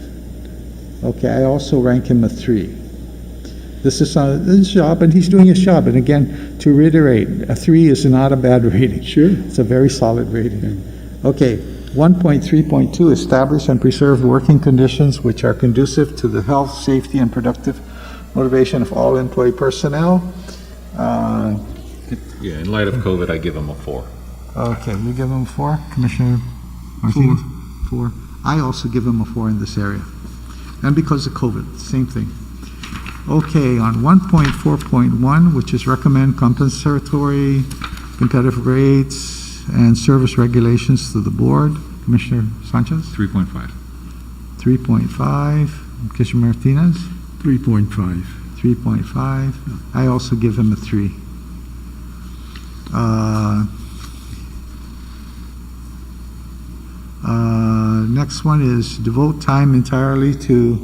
Okay, I also rank him a 3. This is his job, and he's doing his job. And again, to reiterate, a 3 is not a bad rating. Sure. It's a very solid rating. Okay, 1.3.2, establish and preserve working conditions which are conducive to the health, safety, and productive motivation of all employee personnel. Yeah, in light of COVID, I give him a 4. Okay, you give him a 4, Commissioner Martinez? 4. I also give him a 4 in this area. And because of COVID, same thing. Okay, on 1.4.1, which is recommend compensatory competitive rates, and service regulations to the board. Commissioner Sanchez? 3.5. 3.5. Commissioner Martinez? 3.5. 3.5. I also give him a 3. Next one is devote time entirely to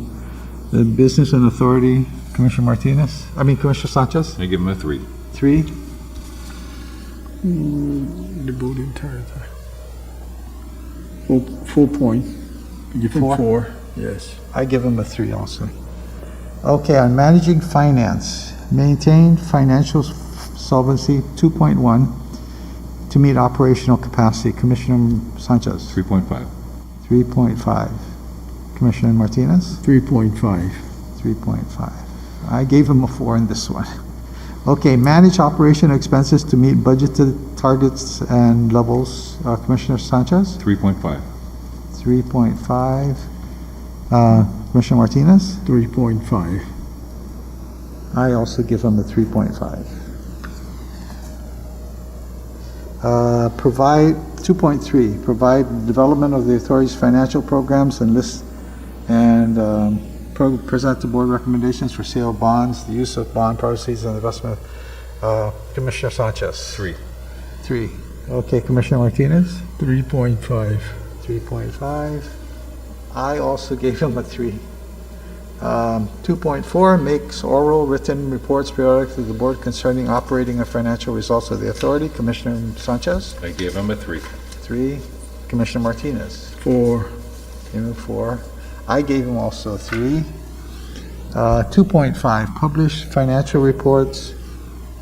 the business and authority. Commissioner Sanchez? I give him a 3. 3. Devote entire time. Full point. Give him 4? 4. Yes. I give him a 3 also. Okay, on managing finance, maintain financial solvency 2.1 to meet operational capacity. Commissioner Sanchez? 3.5. 3.5. Commissioner Martinez? 3.5. 3.5. I gave him a 4 in this one. Okay, manage operational expenses to meet budgeted targets and levels. Commissioner Sanchez? 3.5. 3.5. Commissioner Martinez? 3.5. I also give him a 3.5. Provide 2.3. Provide development of the authority's financial programs and list and present the board recommendations for sale of bonds, the use of bond proceeds, and investment. Commissioner Sanchez. 3. 3. Okay, Commissioner Martinez. 3.5. 3.5. I also gave him a 3. 2.4 makes oral written reports periodic to the board concerning operating and financial results of the authority. Commissioner Sanchez? I gave him a 3. 3. Commissioner Martinez? 4. Gave him 4. I gave him also a 3. 2.5 publish financial reports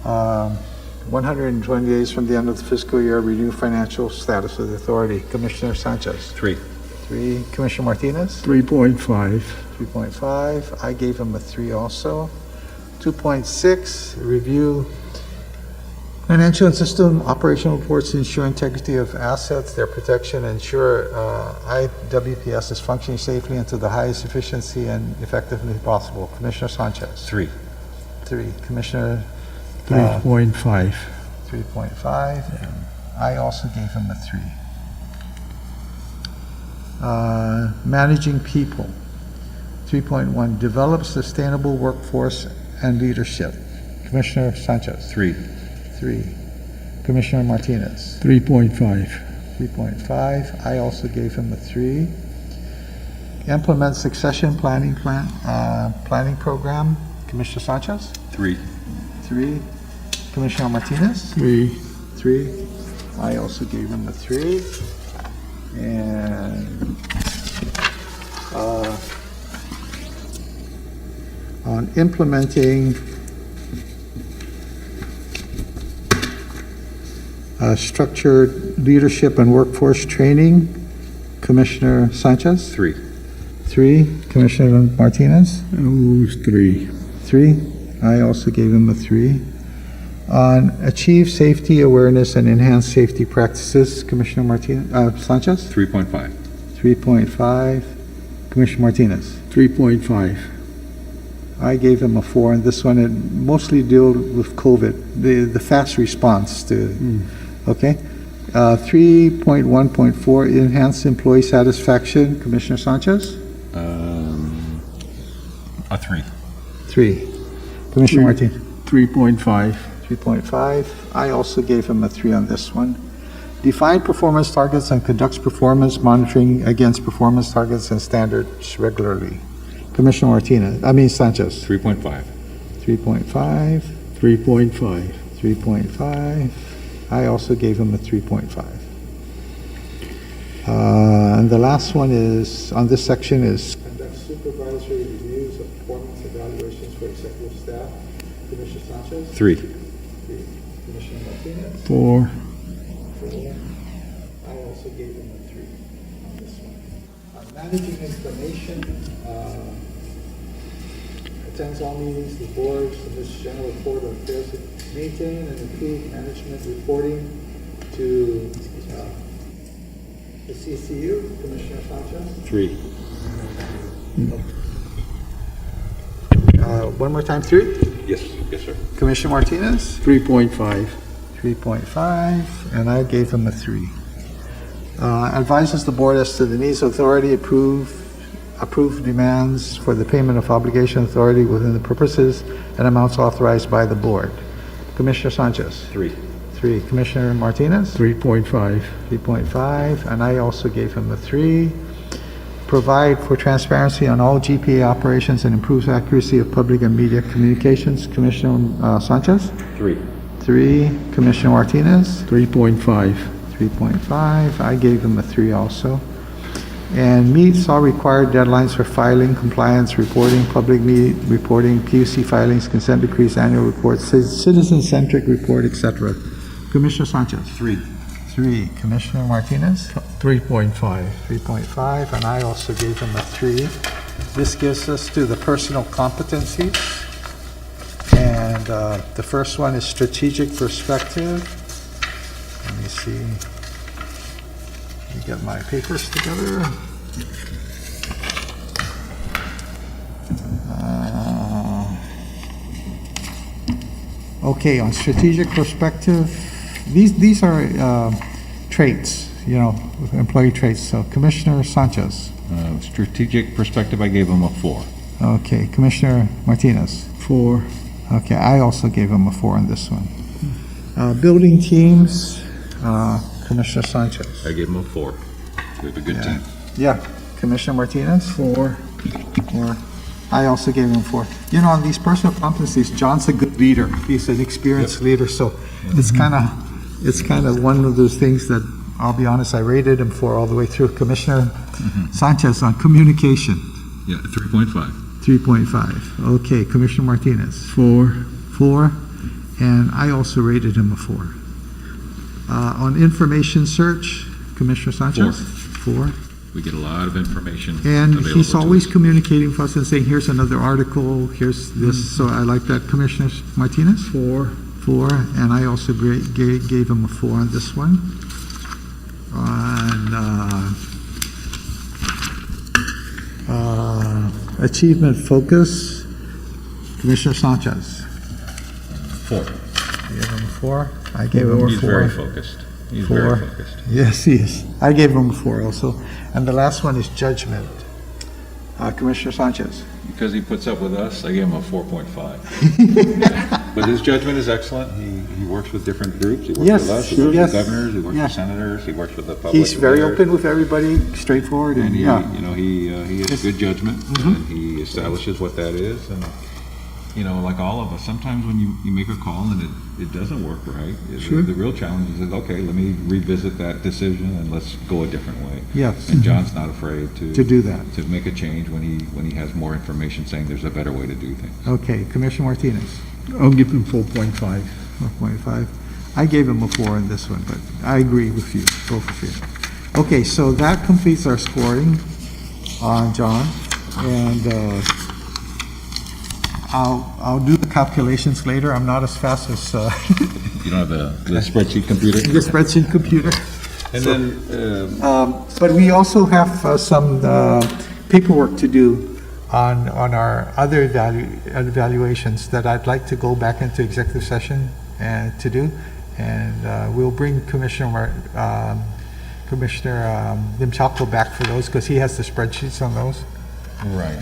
120 days from the end of the fiscal year, review financial status of the authority. Commissioner Sanchez? 3. 3. Commissioner Martinez? 3.5. 3.5. I gave him a 3 also. 2.6, review financial and system operational reports to ensure integrity of assets, their protection, ensure IWPS is functioning safely and to the highest efficiency and effectively possible. Commissioner Sanchez? 3. 3. Commissioner 3.5. 3.5. I also gave him a 3. Managing people. 3.1, develop sustainable workforce and leadership. Commissioner Sanchez? 3. 3. Commissioner Martinez? 3.5. 3.5. I also gave him a 3. Implement succession planning program. Commissioner Sanchez? 3. 3. Commissioner Martinez? 3. 3. I also gave him a 3. And on implementing structured leadership and workforce training, Commissioner Sanchez? 3. 3. Commissioner Martinez? Oh, 3. 3. I also gave him a 3. On achieve safety awareness and enhance safety practices, Commissioner Sanchez? 3.5. 3.5. Commissioner Martinez? 3.5. I gave him a 4, and this one, it mostly deals with COVID, the fast response to, okay? 3.1.4, enhance employee satisfaction, Commissioner Sanchez? A 3. 3. Commissioner Martinez? 3.5. 3.5. I also gave him a 3 on this one. Define performance targets and conducts performance monitoring against performance targets and standards regularly. Commissioner Sanchez? 3.5. 3.5. 3.5. 3.5. I also gave him a 3.5. And the last one is, on this section is conduct supervisory reviews of performance evaluations for executive staff. Commissioner Sanchez? 3. 3. Commissioner Martinez? 4. 4. I also gave him a 3 on this one. Managing information, attends all meetings, the board submits general report on affairs, maintain and improve management reporting to the CCU. Commissioner Sanchez? 3. One more time, 3. Yes, yes, sir. Commissioner Martinez? 3.5. 3.5, and I gave him a 3. Advises the board as to the needs of authority, approve demands for the payment of obligation authority within the purposes and amounts authorized by the board. Commissioner Sanchez? 3. 3. Commissioner Martinez? 3.5. 3.5, and I also gave him a 3. Provide for transparency on all GPA operations and improves accuracy of public and media communications. Commissioner Sanchez? 3. 3. Commissioner Martinez? 3.5. 3.5. I gave him a 3 also. And meets all required deadlines for filing, compliance, reporting, public reporting, PUC filings, consent decrees, annual reports, citizen-centric report, etc. Commissioner Sanchez? 3. 3. Commissioner Martinez? 3.5. 3.5, and I also gave him a 3. This gives us to the personal competencies. And the first one is strategic perspective. Let me see. Let me get my papers together. Okay, on strategic perspective, these are traits, employee traits. So Commissioner Sanchez. Strategic perspective, I gave him a 4. Okay, Commissioner Martinez. 4. Okay, I also gave him a 4 on this one. Building teams, Commissioner Sanchez. I gave him a 4. We have a good team. Yeah, Commissioner Martinez. 4. 4. I also gave him 4. On these personal competencies, John's a good leader. He's an experienced leader, so it's kind of one of those things that, I'll be honest, I rated him 4 all the way through. Commissioner Sanchez on communication. Yeah, 3.5. 3.5. Okay, Commissioner Martinez. 4. 4, and I also rated him a 4. On information search, Commissioner Sanchez. 4. We get a lot of information And available he's to always us. communicating with us and saying, here's another article, here's this, so I like that. Commissioner Martinez? 4. 4, and I also gave him a 4 on this one. On achievement focus, Commissioner Sanchez. 4. You gave him a 4? I gave him a 4. He's very focused. He's 4. very focused. Yes, he is. I gave him a 4 also. And the last one is judgment. Commissioner Sanchez. Because he puts up with us, I gave him a 4.5. But his judgment is excellent. He works with different groups. He works Yes, with us, he works yes. with governors, he works Yeah. with senators, he works with the public. He's very there. open with everybody, straightforward, and And he, yeah. he has good judgment, and he establishes what that is, and, like all of us, sometimes when you make a call and it doesn't work right, the real challenge is, okay, let me revisit that decision and let's go a different way. Yes. And John's not afraid to To do that. to make a change when he has more information saying there's a better way to do things. Okay, Commissioner Martinez, I'll give him 4.5. 4.5. I gave him a 4 on this one, but I agree with you, both of you. Okay, so that completes our scoring on John, and I'll do the calculations later. I'm not as fast as You don't have the spreadsheet computer? the spreadsheet computer. And then, But we also have some paperwork to do on our other evaluations that I'd like to go back into executive session and to do. And we'll bring Commissioner Limchapko back for those because he has the spreadsheets on those. right.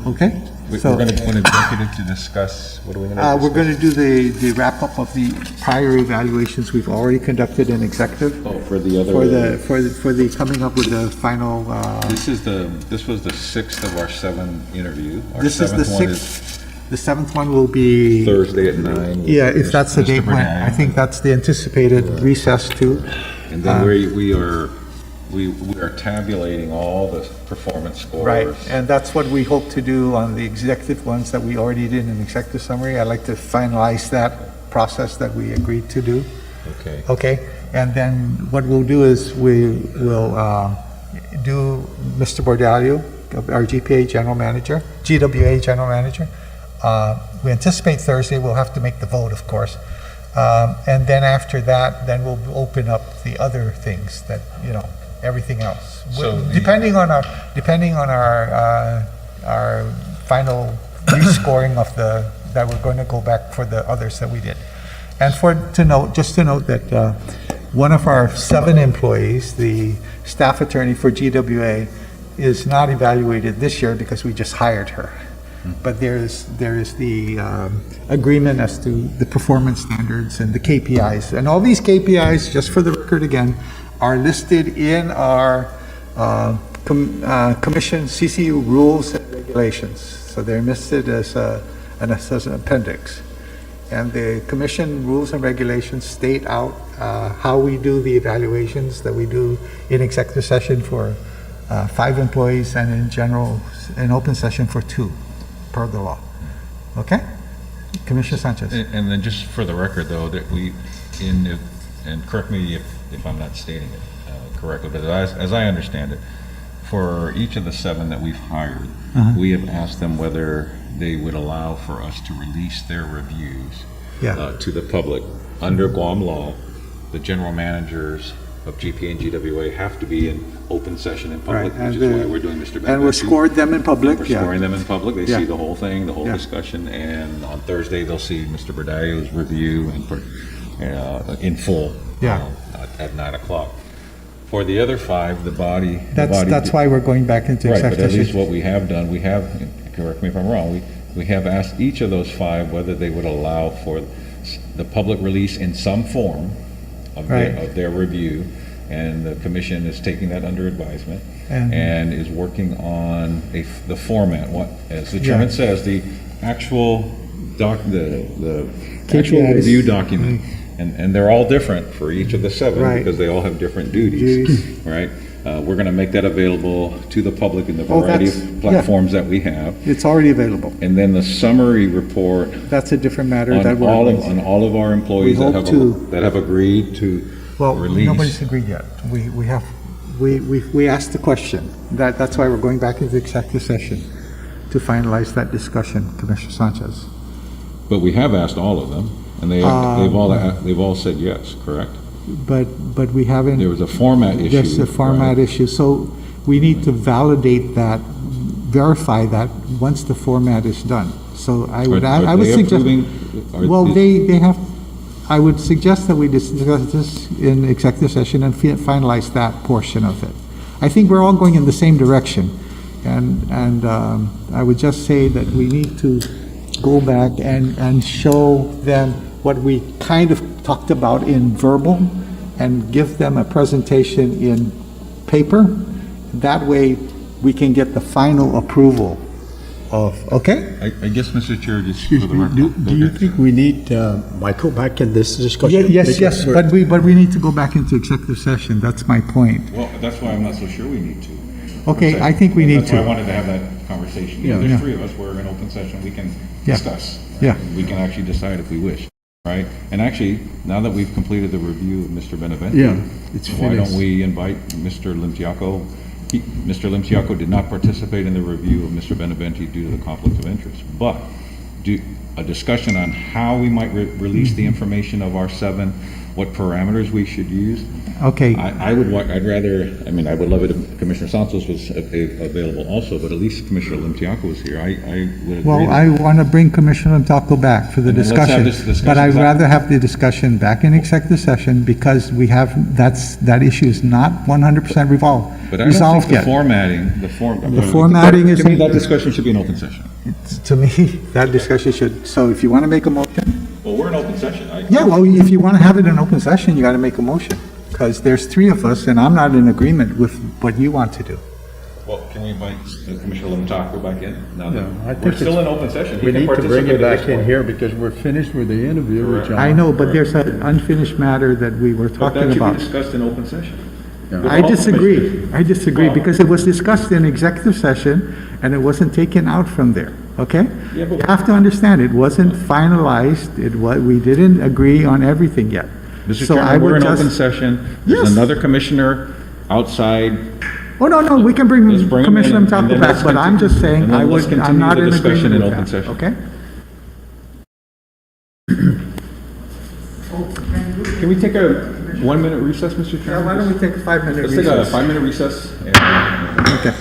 Okay? We're So going to go in executive to discuss, what are we going to discuss? we're going to do the wrap-up of the prior evaluations we've already conducted in executive Oh, for the other. for the coming up with the final. This was the 6th of our 7 interview. Our This is the 7th one 6th. The 7th one will be. Thursday at 9. Yeah, if that's the Mr. date when, Bernal. I think that's the anticipated recess too. And then we are tabulating all the performance scores. Right, and that's what we hope to do on the executive ones that we already did in executive summary. I'd like to finalize that process that we agreed to do. Okay. Okay, and then what we'll do is we will do Mr. Bordalio, our GPA General Manager, GWA General Manager. We anticipate Thursday, we'll have to make the vote, of course. And then after that, then we'll open up the other things that, everything else. So Depending on our final rescoring of that we're going to go back for the others that we did. And just to note that one of our 7 employees, the staff attorney for GWA, is not evaluated this year because we just hired her. But there is the agreement as to the performance standards and the KPIs. And all these KPIs, just for the record again, are listed in our Commission CCU rules and regulations. So they're listed as an appendix. And the Commission rules and regulations state out how we do the evaluations that we do in executive session for 5 employees and in general, in open session for 2, per the law. Okay? Commissioner Sanchez. And then just for the record, though, that and correct me if I'm not stating it correctly, but as I understand it, for each of the 7 that we've hired, we have asked them whether they would allow for us to release their reviews to the public. Under Guam law, the general managers of GPA and GWA have to be in open session in public, Right, which is why we're doing Mr. Benvenuto. And we scored them in public. We're scoring them in public. They Yeah. see the whole thing, the whole Yeah. discussion, and on Thursday, they'll see Mr. Berdalio's review in full at 9 o'clock. For the other 5, the body... That's why we're going back into Right, but executive at least session. what we have done, correct me if I'm wrong, we have asked each of those 5 whether they would allow for the public release in some form of their review, and the commission is taking that under advisement and is working on the format. As the chairman says, the actual the actual KPIs. review document, and they're all different for each of the 7 Right. because they all have different duties, right? We're going to make that available to the public in the variety of platforms that we have. It's already available. And then the summary report That's a different matter. on that we're on all of our employees We hope that have agreed to Well, release. nobody's agreed yet. We asked the question. That's why we're going back into executive session to finalize that discussion, Commissioner Sanchez. But we have asked all of them, and they've all said yes, correct? But we haven't. There was a format issue. There's a format right? issue. So we need to validate that, verify that once the format is done. So I would they suggest. approving- Well, they have. I would suggest that we discuss this in executive session and finalize that portion of it. I think we're all going in the same direction, and I would just say that we need to go back and show them what we kind of talked about in verbal and give them a presentation in paper. That way, we can get the final approval of, okay? I guess, Mr. Chair, just for Excuse the me, record. do you think we need Michael back in this discussion? Yes, Because but we need to go back into executive session. That's my point. Well, that's why I'm not so sure we need to. Okay, I think we need That's why I to. wanted to have that conversation. Yeah. There's Yeah. 3 of us, we're in open session, we can Yeah. discuss. Yeah. We can actually decide if we wish, right? And actually, now that we've completed the review of Mr. Beneventi, Yeah, it's why don't finished. we invite Mr. Limtiaco? Mr. Limtiaco did not participate in the review of Mr. Beneventi due to the conflict of interest, but a discussion on how we might release the information of our 7, what parameters we should use. Okay, I'd rather, I mean, I would love it if Commissioner Santos was available also, but at least Commissioner Limtiaco was here. I would agree. well, I want to bring Commissioner Limtaco back for the And then let's have discussion. this discussion, But I'd because rather have the discussion back in executive session because we have, that issue is not 100% But I don't think resolved the yet. formatting, formatting is To me, in- that discussion should be an open session. To me, that discussion should, so if you want to make a motion, Well, we're in open session. yeah, well, if you want to have it in open session, you got to make a motion. Because there's 3 of us and I'm not in agreement with what you want to do. Well, can we invite Commissioner Limtaco back in? Now that I think we're still it's- in open session. He We can need to bring participate it at this back in point. here because we're finished with the interview with John. I know, but there's an unfinished matter that we were But that talking should be about. discussed in open session. With I all disagree. I disagree Well- because it was discussed in executive session and it wasn't taken out from there, okay? Yeah, but- You have to understand, it wasn't finalized, we didn't agree on everything yet. Mr. So I Chairman, we're would in open just- session. There's Yes. another commissioner outside. Oh, no, we can bring Let's bring him Commissioner in, and Mtalco then back, let's but I'm just continue- saying, and then let's I'm continue not the in discussion agreement in with open that, session. okay? Can we take a 1-minute recess, Mr. Yeah, Chairman? why don't we take a 5-minute Let's recess? take a 5-minute recess. And Okay.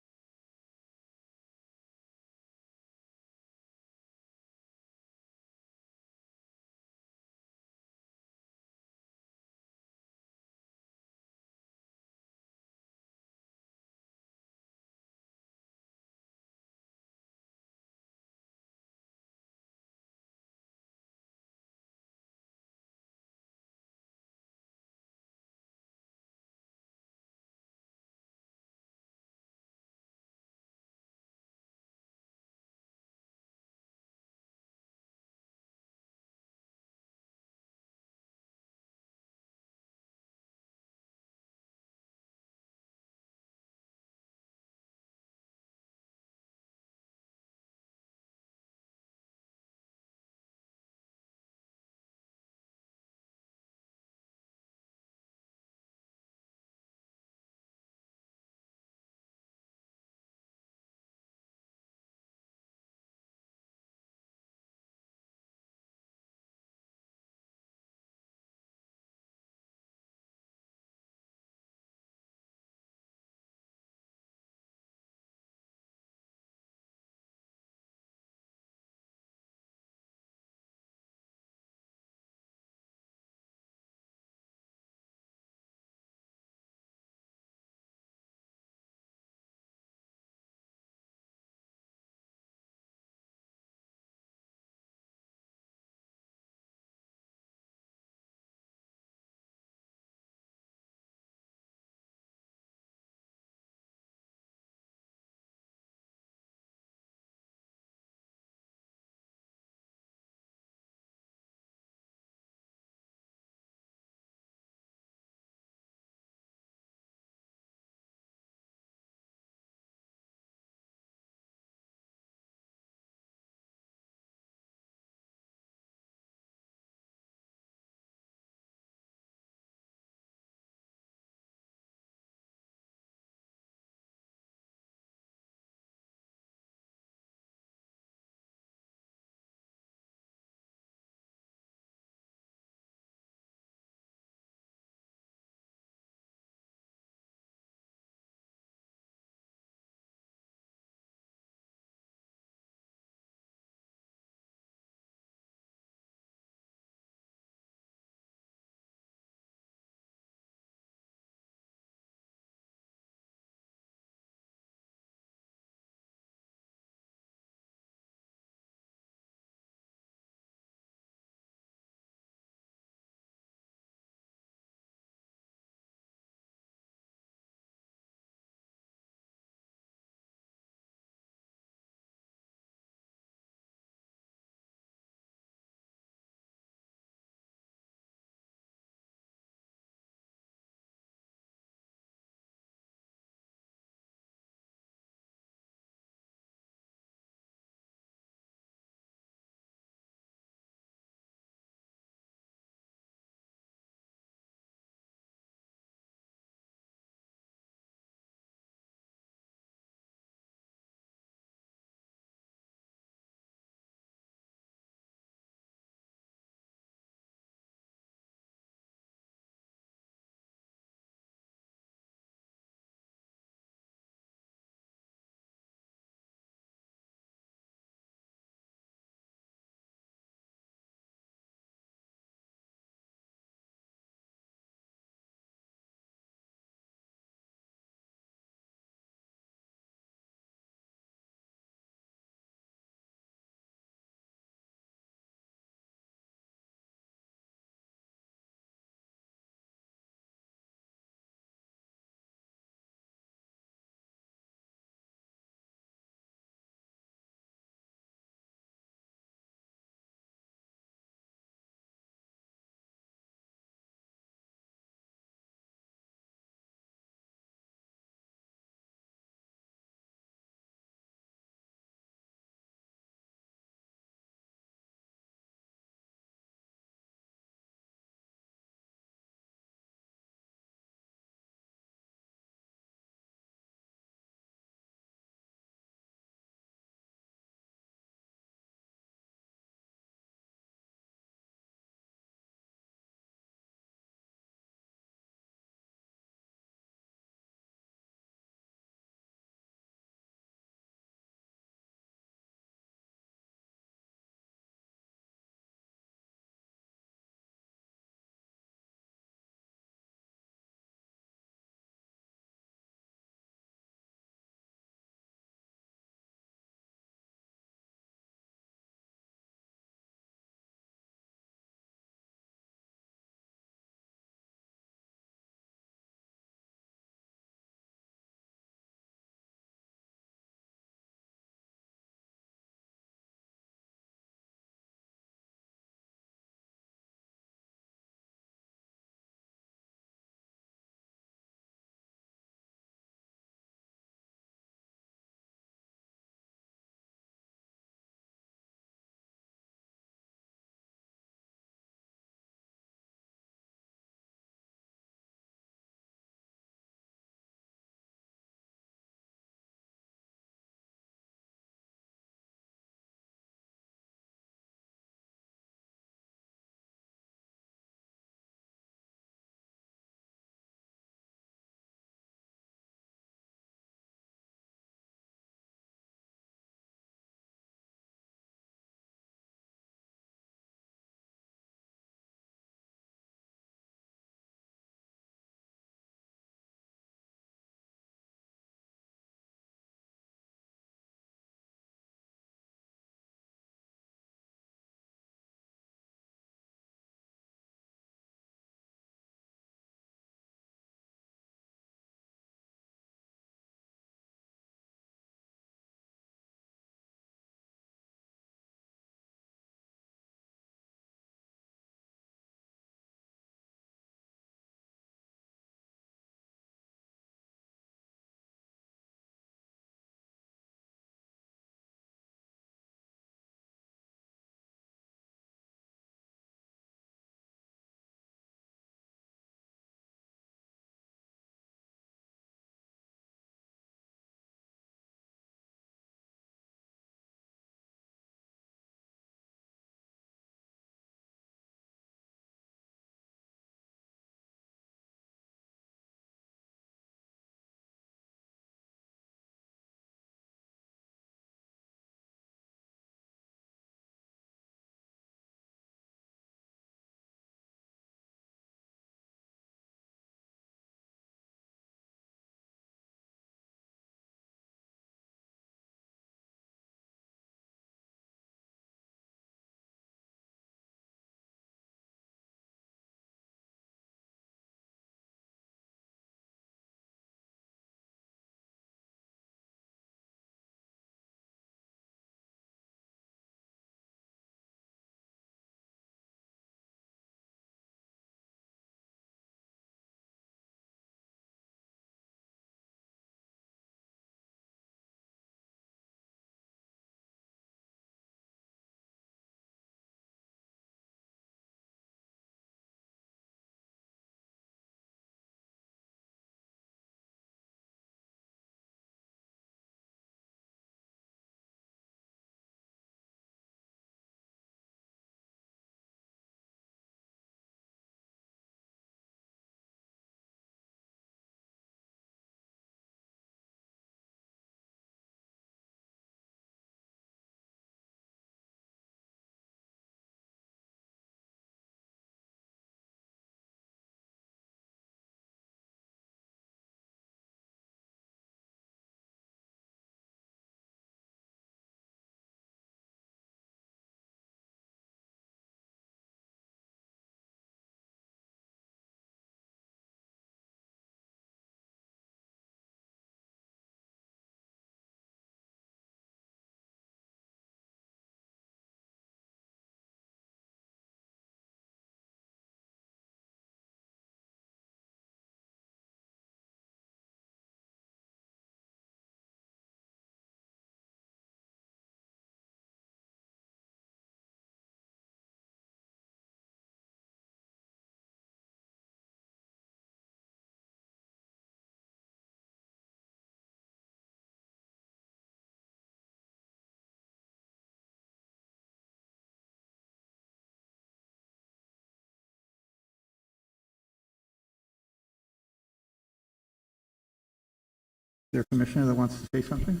there a commissioner that wants to say something?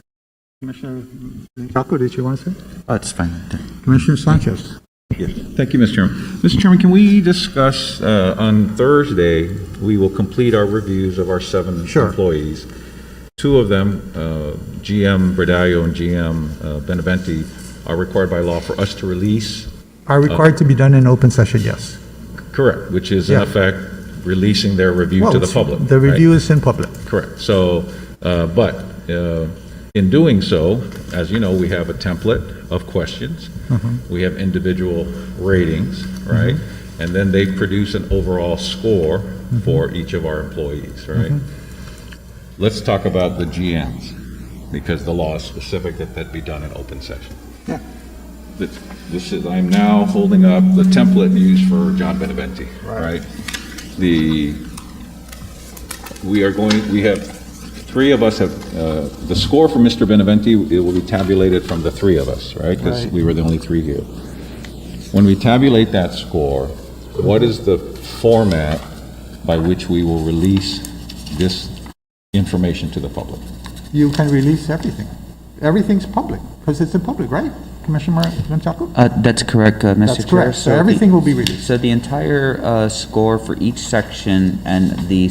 Commissioner Chaco, did you want to say? Oh, it's fine. Commissioner Sanchez? Yes. Thank you, Mr. Chairman. Mr. Chairman, can we discuss, on Thursday, we will complete our reviews of our 7 Sure. employees. 2 of them, GM Bradallo and GM Beneventi, are required by law for us to release. Are required to be done in open session, yes. Correct, which is in Yeah. effect releasing their review Well, to the public. The right? review is in public. Correct. So, in doing so, as you know, we have a template of questions. We have individual ratings, right? And then they produce an overall score for each of our employees, right? Let's talk about the GMs, because the law is specific that that be done in open session. Yeah. This is, I'm now holding up the template used for John Beneventi, right? We have, 3 of us have, the score for Mr. Beneventi, it will be tabulated from the 3 of us, right? Because Right. we were the only 3 here. When we tabulate that score, what is the format by which we will release this information to the public? You can release everything. Everything's public, because it's in public, right? Commissioner Chaco? That's correct, Mr. Chair. That's correct. So the- everything will be released. So the entire score for each section and the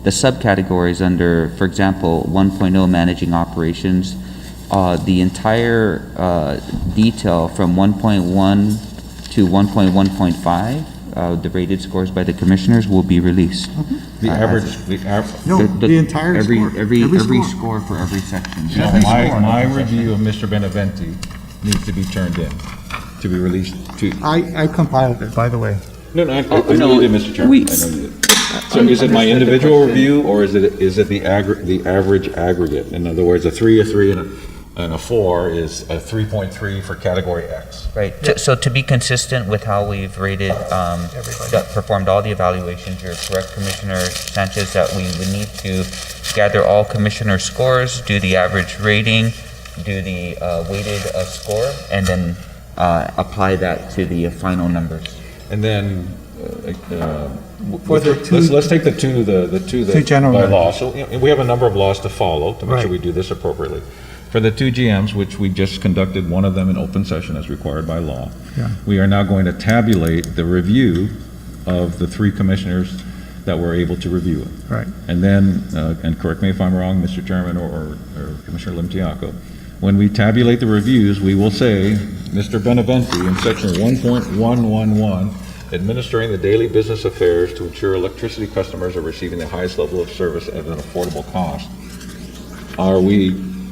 the subcategories under, for example, 1.0 managing operations, the entire detail from 1.1 to 1.1.5, the rated scores by the commissioners will be released. The average, No, the entire every, score. Every score for every section. So my review of Mr. Beneventi needs to be turned in, to be released to. I compiled it, by the way. No, I know you did, Mr. Chairman. I know you did. So is it my individual review, or is it the average aggregate? In other words, a 3, and a 4 is a 3.3 for category X. Right, so to be consistent with how we've rated, performed all the evaluations, you're correct, Commissioner Sanchez, that we would need to gather all commissioner scores, do the average rating, do the weighted score, and then apply that to the final numbers. And then, let's take the two that general by managers. law. So we have a number of laws to follow to make sure Right. we do this appropriately. For the 2 GMs, which we just conducted one of them in open session as required by law, Yeah. we are now going to tabulate the review of the 3 commissioners that were able to review it. Right. And then, and correct me if I'm wrong, Mr. Chairman or Commissioner Limtiaco, when we tabulate the reviews, we will say, Mr. Beneventi, in section 1.111, administering the daily business affairs to ensure electricity customers are receiving the highest level of service at an affordable cost.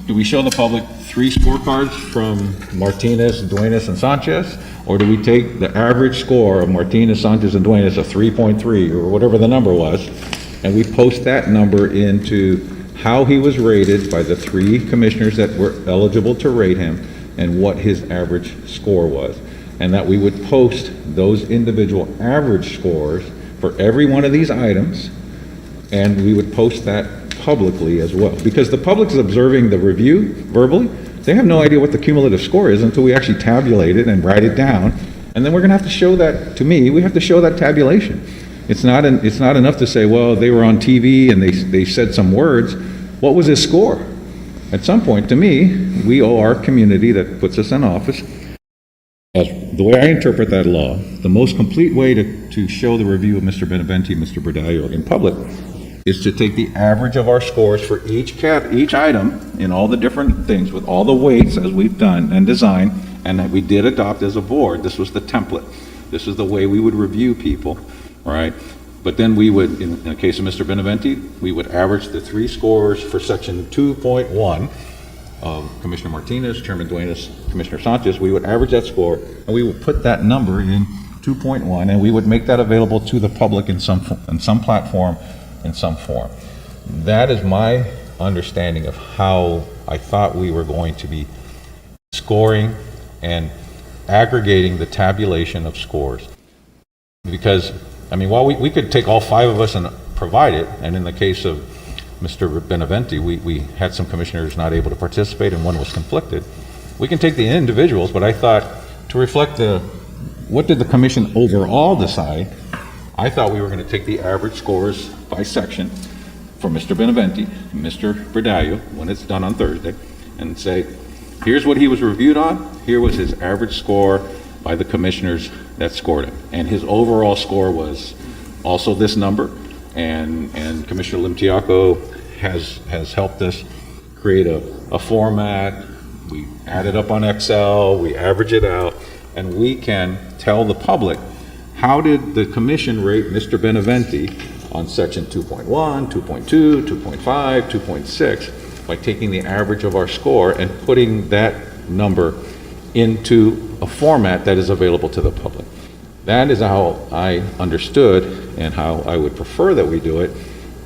Do we show the public 3 scorecards from Martinez, Duenas, and Sanchez? Or do we take the average score of Martinez, Sanchez, and Duenas of 3.3, or whatever the number was, and we post that number into how he was rated by the 3 commissioners that were eligible to rate him, and what his average score was? And that we would post those individual average scores for every one of these items, and we would post that publicly as well. Because the public is observing the review verbally, they have no idea what the cumulative score is until we actually tabulate it and write it down. And then we're gonna have to show that, to me, we have to show that tabulation. It's not enough to say, well, they were on TV and they said some words. What was his score? At some point, to me, we owe our community that puts us in office, as the way I interpret that law, the most complete way to show the review of Mr. Beneventi and Mr. Bradallo in public is to take the average of our scores for each item in all the different things with all the weights as we've done and designed, and that we did adopt as a board. This was the template. This is the way we would review people, right? But then we would, in the case of Mr. Beneventi, we would average the 3 scores for section 2.1 of Commissioner Martinez, Chairman Duenas, Commissioner Sanchez. We would average that score, and we would put that number in 2.1, and we would make that available to the public in some platform, in some form. That is my understanding of how I thought we were going to be scoring and aggregating the tabulation of scores. Because, I mean, while we could take all 5 of us and provide it, and in the case of Mr. Beneventi, we had some commissioners not able to participate and one was conflicted. We can take the individuals, but I thought to reflect what did the commission overall decide, I thought we were going to take the average scores by section for Mr. Beneventi, Mr. Bradallo, when it's done on Thursday, and say, here's what he was reviewed on, here was his average score by the commissioners that scored him. And his overall score was also this number, and Commissioner Limtiaco has helped us create a format. We add it up on Excel, we average it out, and we can tell the public, how did the commission rate Mr. Beneventi on section 2.1, 2.2, 2.5, 2.6, by taking the average of our score and putting that number into a format that is available to the public. That is how I understood and how I would prefer that we do it.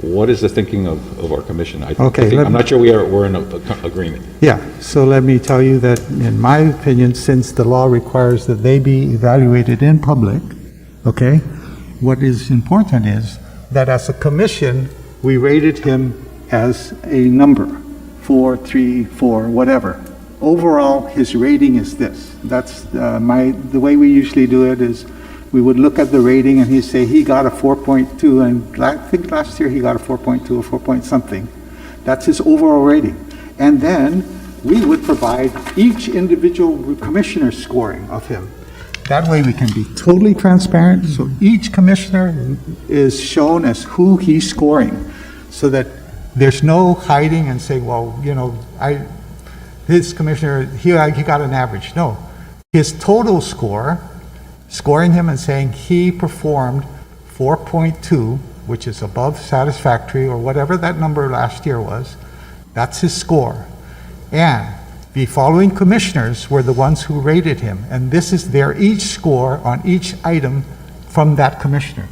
What is the thinking of our commission? I'm not sure we're in agreement. Yeah, so let me tell you that, in my opinion, since the law requires that they be evaluated in public, okay, what is important is that as a commission, we rated him as a number, 4, 3, 4, whatever. Overall, his rating is this. That's the way we usually do it is we would look at the rating and he'd say he got a 4.2, and I think last year he got a 4.2 or 4 point something. That's his overall rating. And then we would provide each individual commissioner scoring of him. That way we can be totally transparent, so each commissioner is shown as who he's scoring, so that there's no hiding and saying, well, you know, his commissioner, he got an average. No, his total score, scoring him and saying he performed 4.2, which is above satisfactory, or whatever that number last year was, that's his score. And the following commissioners were the ones who rated him, and this is their each score on each item from that commissioner.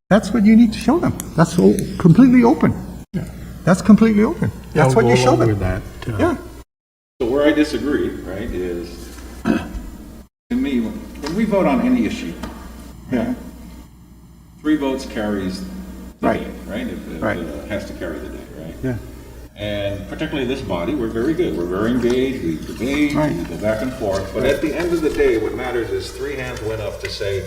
That's what you need to show them. That's completely open. Yeah. That's completely open. That's what you show them. Yeah. So where I disagree, right, is, to me, when we vote on any issue, Yeah. 3 votes carries the Right. day, right? Right. It has to carry the day, right? Yeah. And particularly this body, we're very good. We're very engaged, we debate, Right. we go back and forth. But at the end of the day, what matters is 3 hands went up to say,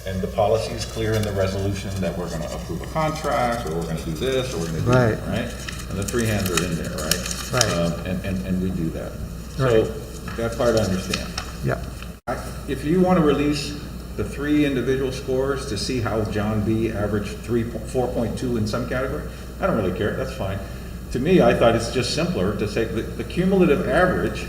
and the policy is clear in the resolution that we're gonna approve a contract, or we're gonna do this, or we're gonna do that, right? And the 3 hands are in there, right? Right. And we do that. Right. So that part I understand. Yeah. If you want to release the 3 individual scores to see how John B. averaged 4.2 in some category, I don't really care, that's fine. To me, I thought it's just simpler to say the cumulative average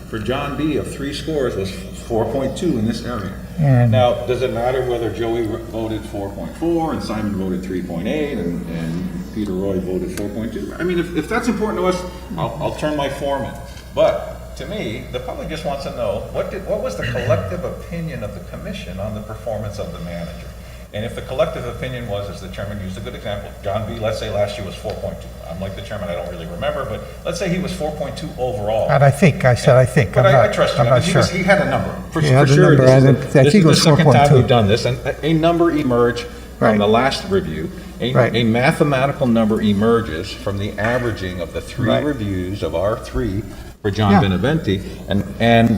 for John B. of 3 scores was 4.2 in this area. And- Now, does it matter whether Joey voted 4.4 and Simon voted 3.8 and Peter Roy voted 4.2? I mean, if that's important to us, I'll turn my form in. But to me, the public just wants to know, what was the collective opinion of the commission on the performance of the manager? And if the collective opinion was, as the chairman used a good example, John B., let's say last year was 4.2. I'm like the chairman, I don't really remember, but let's say he was 4.2 overall. And I think. But I trust you. I'm not sure. He had a number. For He had a sure. number, This and is I the think it was second time 4.2. we've done this, and a number emerged Right. from the last review. Right. A mathematical number emerges from the averaging of the 3 Right. reviews of our 3 for John Yeah. Beneventi, and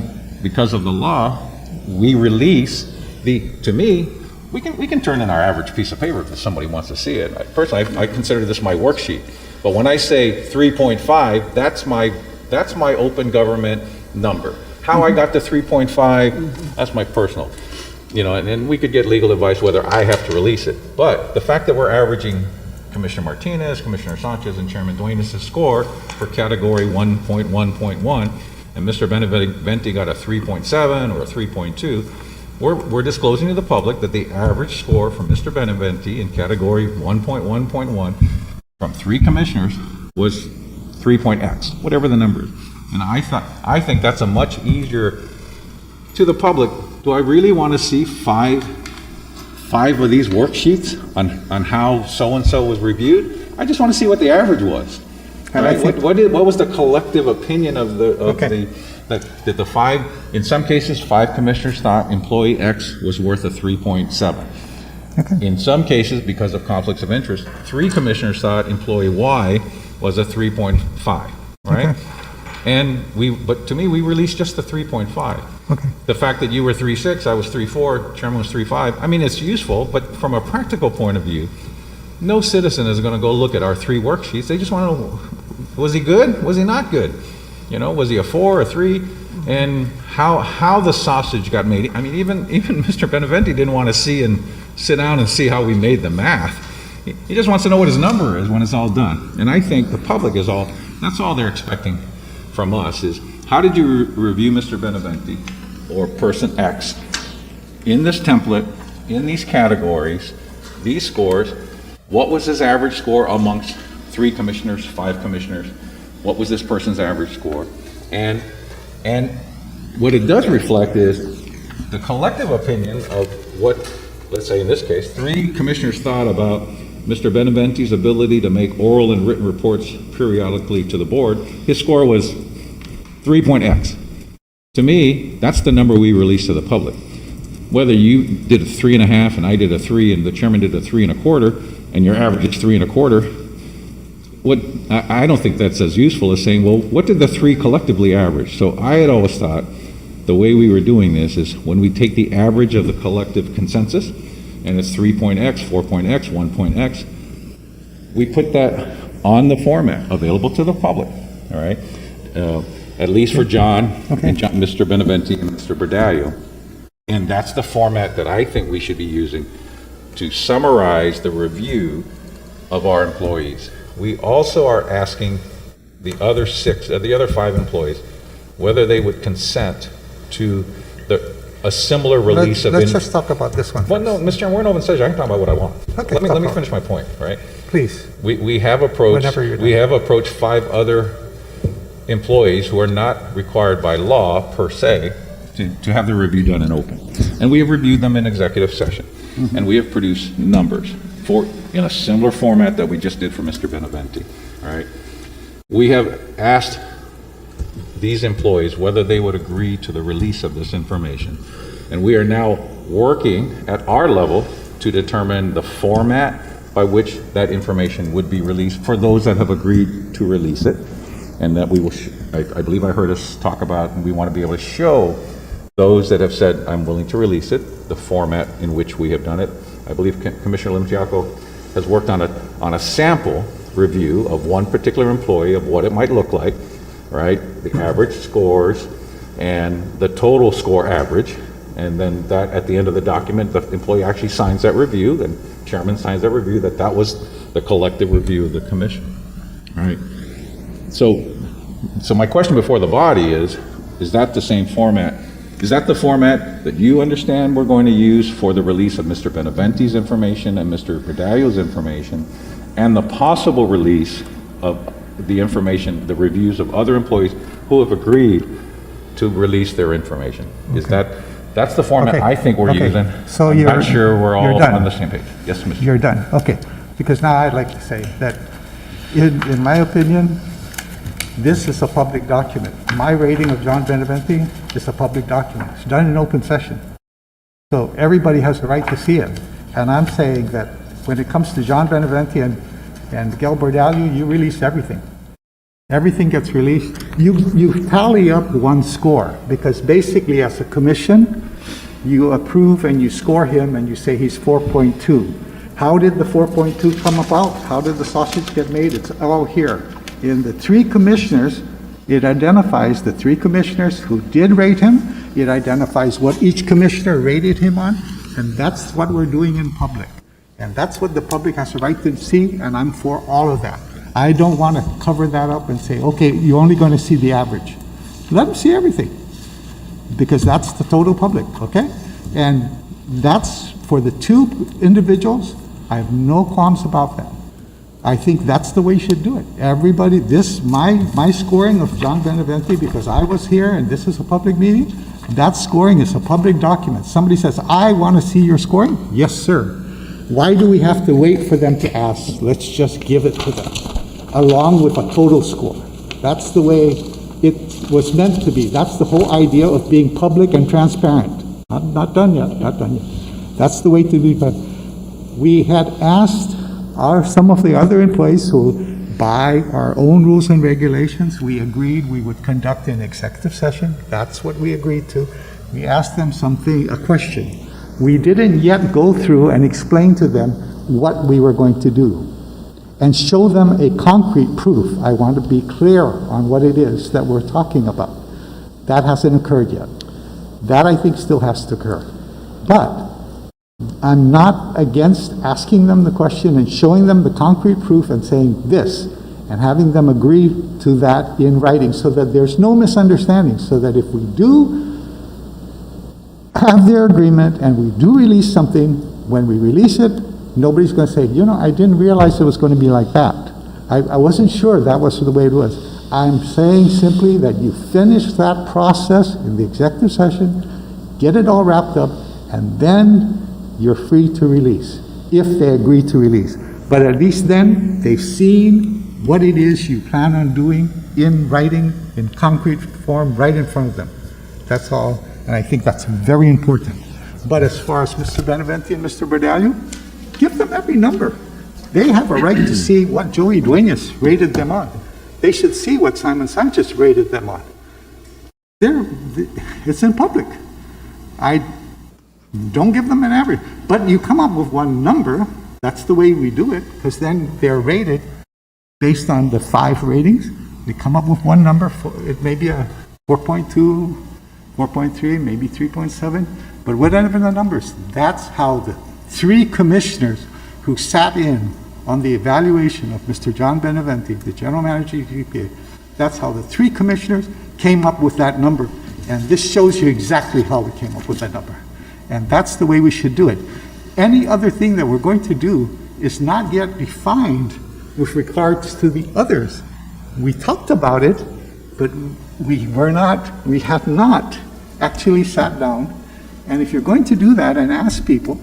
because of the law, we release to me, we can turn in our average piece of paper if somebody wants to see it. Personally, I consider this my worksheet. But when I say 3.5, that's my open government number. How I got to 3.5, that's my personal, and then we could get legal advice whether I have to release it. But the fact that we're averaging Commissioner Martinez, Commissioner Sanchez, and Chairman Duenas' score for category 1.1.1, and Mr. Beneventi got a 3.7 or a 3.2, we're disclosing to the public that the average score from Mr. Beneventi in category 1.1.1 from 3 commissioners was 3.x, whatever the number is. And I think that's a much easier to the public. Do I really want to see five of these worksheets on how so-and-so was reviewed? I just want to see what the average was. And Right? I think- What was the collective opinion of Okay. that the 5, in some cases, 5 commissioners thought employee X was worth a 3.7. In some cases, because of conflicts of interest, 3 commissioners thought employee Y was a 3.5, right? Okay. But to me, we released just the 3.5. Okay. The fact that you were 3.6, I was 3.4, Chairman was 3.5, I mean, it's useful, but from a practical point of view, no citizen is going to go look at our 3 worksheets. They just want to know, was he good? Was he not good? You know, was he a 4, a 3? And how the sausage got made. I mean, even Mr. Beneventi didn't want to see and sit down and see how we made the math. He just wants to know what his number is when it's all done. And I think the public is that's all they're expecting from us is, how did you review Mr. Beneventi or person X in this template, in these categories, these scores? What was his average score amongst 3 commissioners, 5 commissioners? What was this person's average score? And what it does reflect is the collective opinion of what, let's say in this case, 3 commissioners thought about Mr. Beneventi's ability to make oral and written reports periodically to the board. His score was 3.x. To me, that's the number we release to the public. Whether you did a 3.5 and I did a 3 and the chairman did a 3 1/4 and your average is 3 1/4, I don't think that's as useful as saying, well, what did the 3 collectively average? So I had always thought the way we were doing this is when we take the average of the collective consensus, and it's 3.x, 4.x, 1.x, we put that on the format available to the public, all right? At least for John and Mr. Beneventi and Mr. Berdallo. And that's the format that I think we should be using to summarize the review of our employees. We also are asking the other 5 employees whether they would consent to a similar release of... Let's just talk about this one. Well, no, Mr. Chairman, we're in open session. I can talk about what I want. Okay, Let me finish my point, right? Please. We have approached, Whenever you're done. 5 other employees who are not required by law per se to have their review done in open. And we have reviewed them in executive session. And we have produced numbers in a similar format that we just did for Mr. Beneventi, all right? We have asked these employees whether they would agree to the release of this information. And we are now working at our level to determine the format by which that information would be released for those that have agreed to release it. And that we will, I believe I heard us talk about, and we want to be able to show those that have said, I'm willing to release it, the format in which we have done it. I believe Commissioner Limtiaco has worked on a sample review of one particular employee of what it might look like, right? The average scores and the total score average. And then that at the end of the document, the employee actually signs that review, and chairman signs that review, that was the collective review of the commission, all right? So my question before the body is that the same format? Is that the format that you understand we're going to use for the release of Mr. Beneventi's information and Mr. Berdallo's information, and the possible release of the information, the reviews of other employees who have agreed to release their information? Is that's the format I think we're using? So I'm not sure we're all done. on the same page. Yes, Mr. You're done, okay. Because now I'd like to say that, in my opinion, this is a public document. My rating of John Beneventi is a public document. It's done in open session. So everybody has the right to see it. And I'm saying that when it comes to John Beneventi and Miguel Berdallo, you release everything. Everything gets released. You tally up one score, because basically as a commission, you approve and you score him and you say he's 4.2. How did the 4.2 come about? How did the sausage get made? It's all here. In the 3 commissioners, it identifies the 3 commissioners who did rate him. It identifies what each commissioner rated him on, and that's what we're doing in public. And that's what the public has a right to see, and I'm for all of that. I don't want to cover that up and say, okay, you're only going to see the average. Let them see everything, because that's the total public, okay? And that's for the 2 individuals. I have no qualms about that. I think that's the way you should do it. Everybody, my scoring of John Beneventi, because I was here and this is a public meeting, that scoring is a public document. Somebody says, I want to see your scoring? Yes, sir. Why do we have to wait for them to ask? Let's just give it to them, along with a total score. That's the way it was meant to be. That's the whole idea of being public and transparent. Not done yet, not done yet. That's the way to be. But we had asked some of the other employees who, by our own rules and regulations, we agreed we would conduct an executive session. That's what we agreed to. We asked them a question. We didn't yet go through and explain to them what we were going to do and show them a concrete proof. I want to be clear on what it is that we're talking about. That hasn't occurred yet. That, I think, still has to occur. But I'm not against asking them the question and showing them the concrete proof and saying this, and having them agree to that in writing so that there's no misunderstanding, so that if we do have their agreement and we do release something, when we release it, nobody's going to say, you know, I didn't realize it was going to be like that. I wasn't sure that was the way it was. I'm saying simply that you finish that process in the executive session, get it all wrapped up, and then you're free to release, if they agree to release. But at least then, they've seen what it is you plan on doing in writing, in concrete form, right in front of them. That's all, and I think that's very important. But as far as Mr. Benavente and Mr. Bordallo, give them every number. They have a right to see what Joey Duenas rated them on. They should see what Simon Sanchez rated them on. It's in public. I don't give them an average, but you come up with one number. That's the way we do it, because then they're rated based on the 5 ratings. We come up with one number. It may be a 4.2, 4.3, maybe 3.7, but whatever the numbers, that's how the 3 commissioners who sat in on the evaluation of Mr. John Benavente, the general manager of GPA, that's how the 3 commissioners came up with that number. And this shows you exactly how we came up with that number. And that's the way we should do it. Any other thing that we're going to do is not yet defined with regards to the others. We talked about it, but we have not actually sat down. And if you're going to do that and ask people,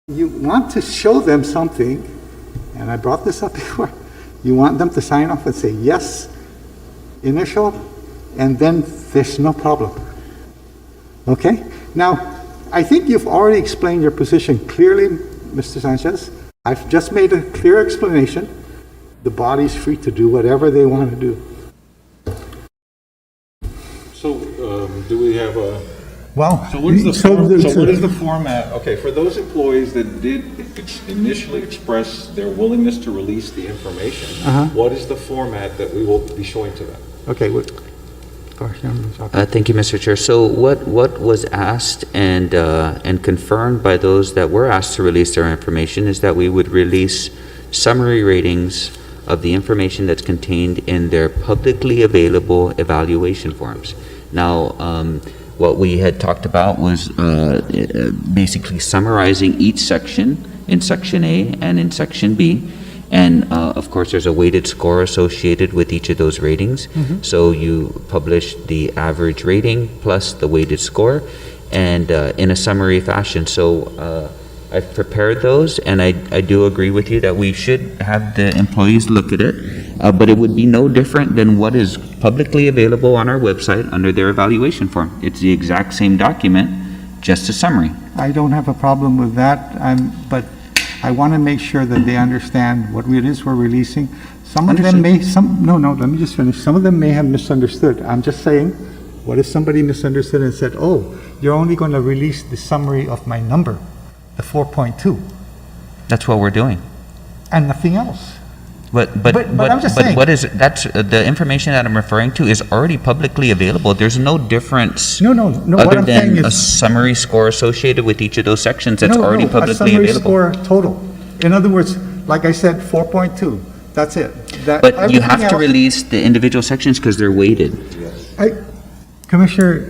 you want to show them something, and I brought this up before, you want them to sign off and say yes, initial, and then there's no problem. Okay? Now, I think you've already explained your position clearly, Mr. Sanchez. I've just made a clear explanation. The body's free to do whatever they want to do. So, do we have a... Well, So what is the format? Okay, for those employees that did initially express their willingness to release the information, what is the format that we will be showing to them? okay, Thank you, Mr. Chair. So what was asked and confirmed by those that were asked to release their information is that we would release summary ratings of the information that's contained in their publicly available evaluation forms. Now, what we had talked about was basically summarizing each section in Section A and in Section B. And of course, there's a weighted score associated with each of those ratings. So you publish the average rating plus the weighted score, and in a summary fashion. So I've prepared those, and I do agree with you that we should have the employees look at it, but it would be no different than what is publicly available on our website under their evaluation form. It's the exact same document, just a summary. I don't have a problem with that, but I want to make sure that they understand what it is we're releasing. Some of them may, let me just finish. Some of them may have misunderstood. I'm just saying, what if somebody misunderstood and said, oh, you're only going to release the summary of my number, the 4.2, That's what we're doing. and nothing else? But I'm just saying. what is, that's, the information that I'm referring to is already publicly available. There's no difference. No, what Other I'm saying than a is. summary score associated with each of those sections that's already publicly a summary available. score total. In other words, like I said, 4.2, that's it. But you have everything to else- release the individual sections because they're weighted. Commissioner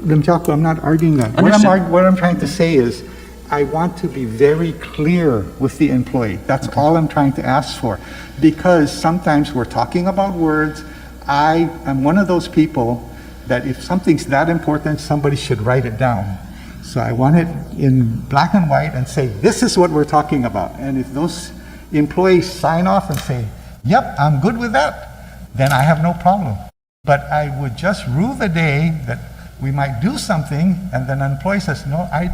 Limchaco, I'm not arguing that. Understood. What I'm trying to say is, I want to be very clear with the employee. That's all I'm trying to ask for. Because sometimes we're talking about words. I am one of those people that if something's that important, somebody should write it down. So I want it in black and white and say, this is what we're talking about. And if those employees sign off and say, yep, I'm good with that, then I have no problem. But I would just rue the day that we might do something and then an employee says, no, I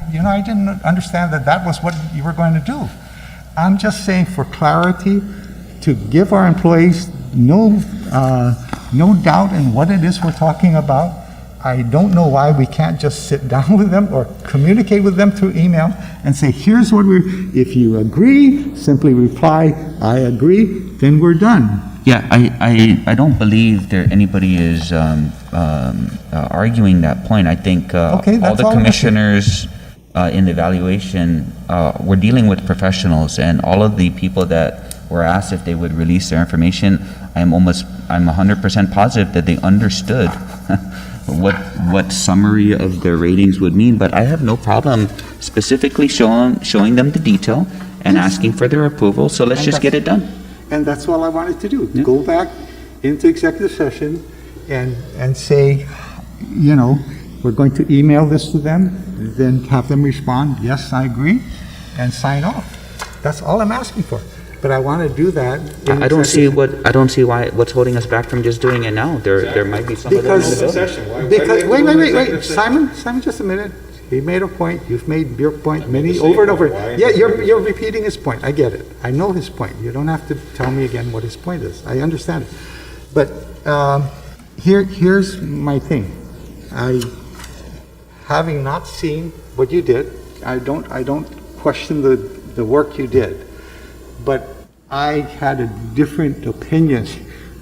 didn't understand that was what you were going to do. I'm just saying for clarity, to give our employees no doubt in what it is we're talking about. I don't know why we can't just sit down with them or communicate with them through email and say, here's what if you agree, simply reply, I agree, then we're done. Yeah, I don't believe anybody is arguing that point. I think Okay, all that's the all I'm asking. commissioners in the evaluation, we're dealing with professionals, and all of the people that were asked if they would release their information, I'm 100% positive that they understood what summary of their ratings would mean, but I have no problem specifically showing them the detail and asking for their approval, so let's And just get it done. And that's all I wanted to do, to go back into executive session and say, you know, we're going to email this to them, then have them respond, yes, I agree, and sign off. That's all I'm asking for. But I want to do that. in I don't see executive- what's holding us back from just doing it now. There might be some other Because, possibility. because, wait, Simon, just a minute. He made a point, you've made your point many, over and over. Yeah, you're repeating his point, I get it. I know his point. You don't have to tell me again what his point is. I understand it. But, here's my thing. Having not seen what you did, I don't question the work you did. But I had a different opinion.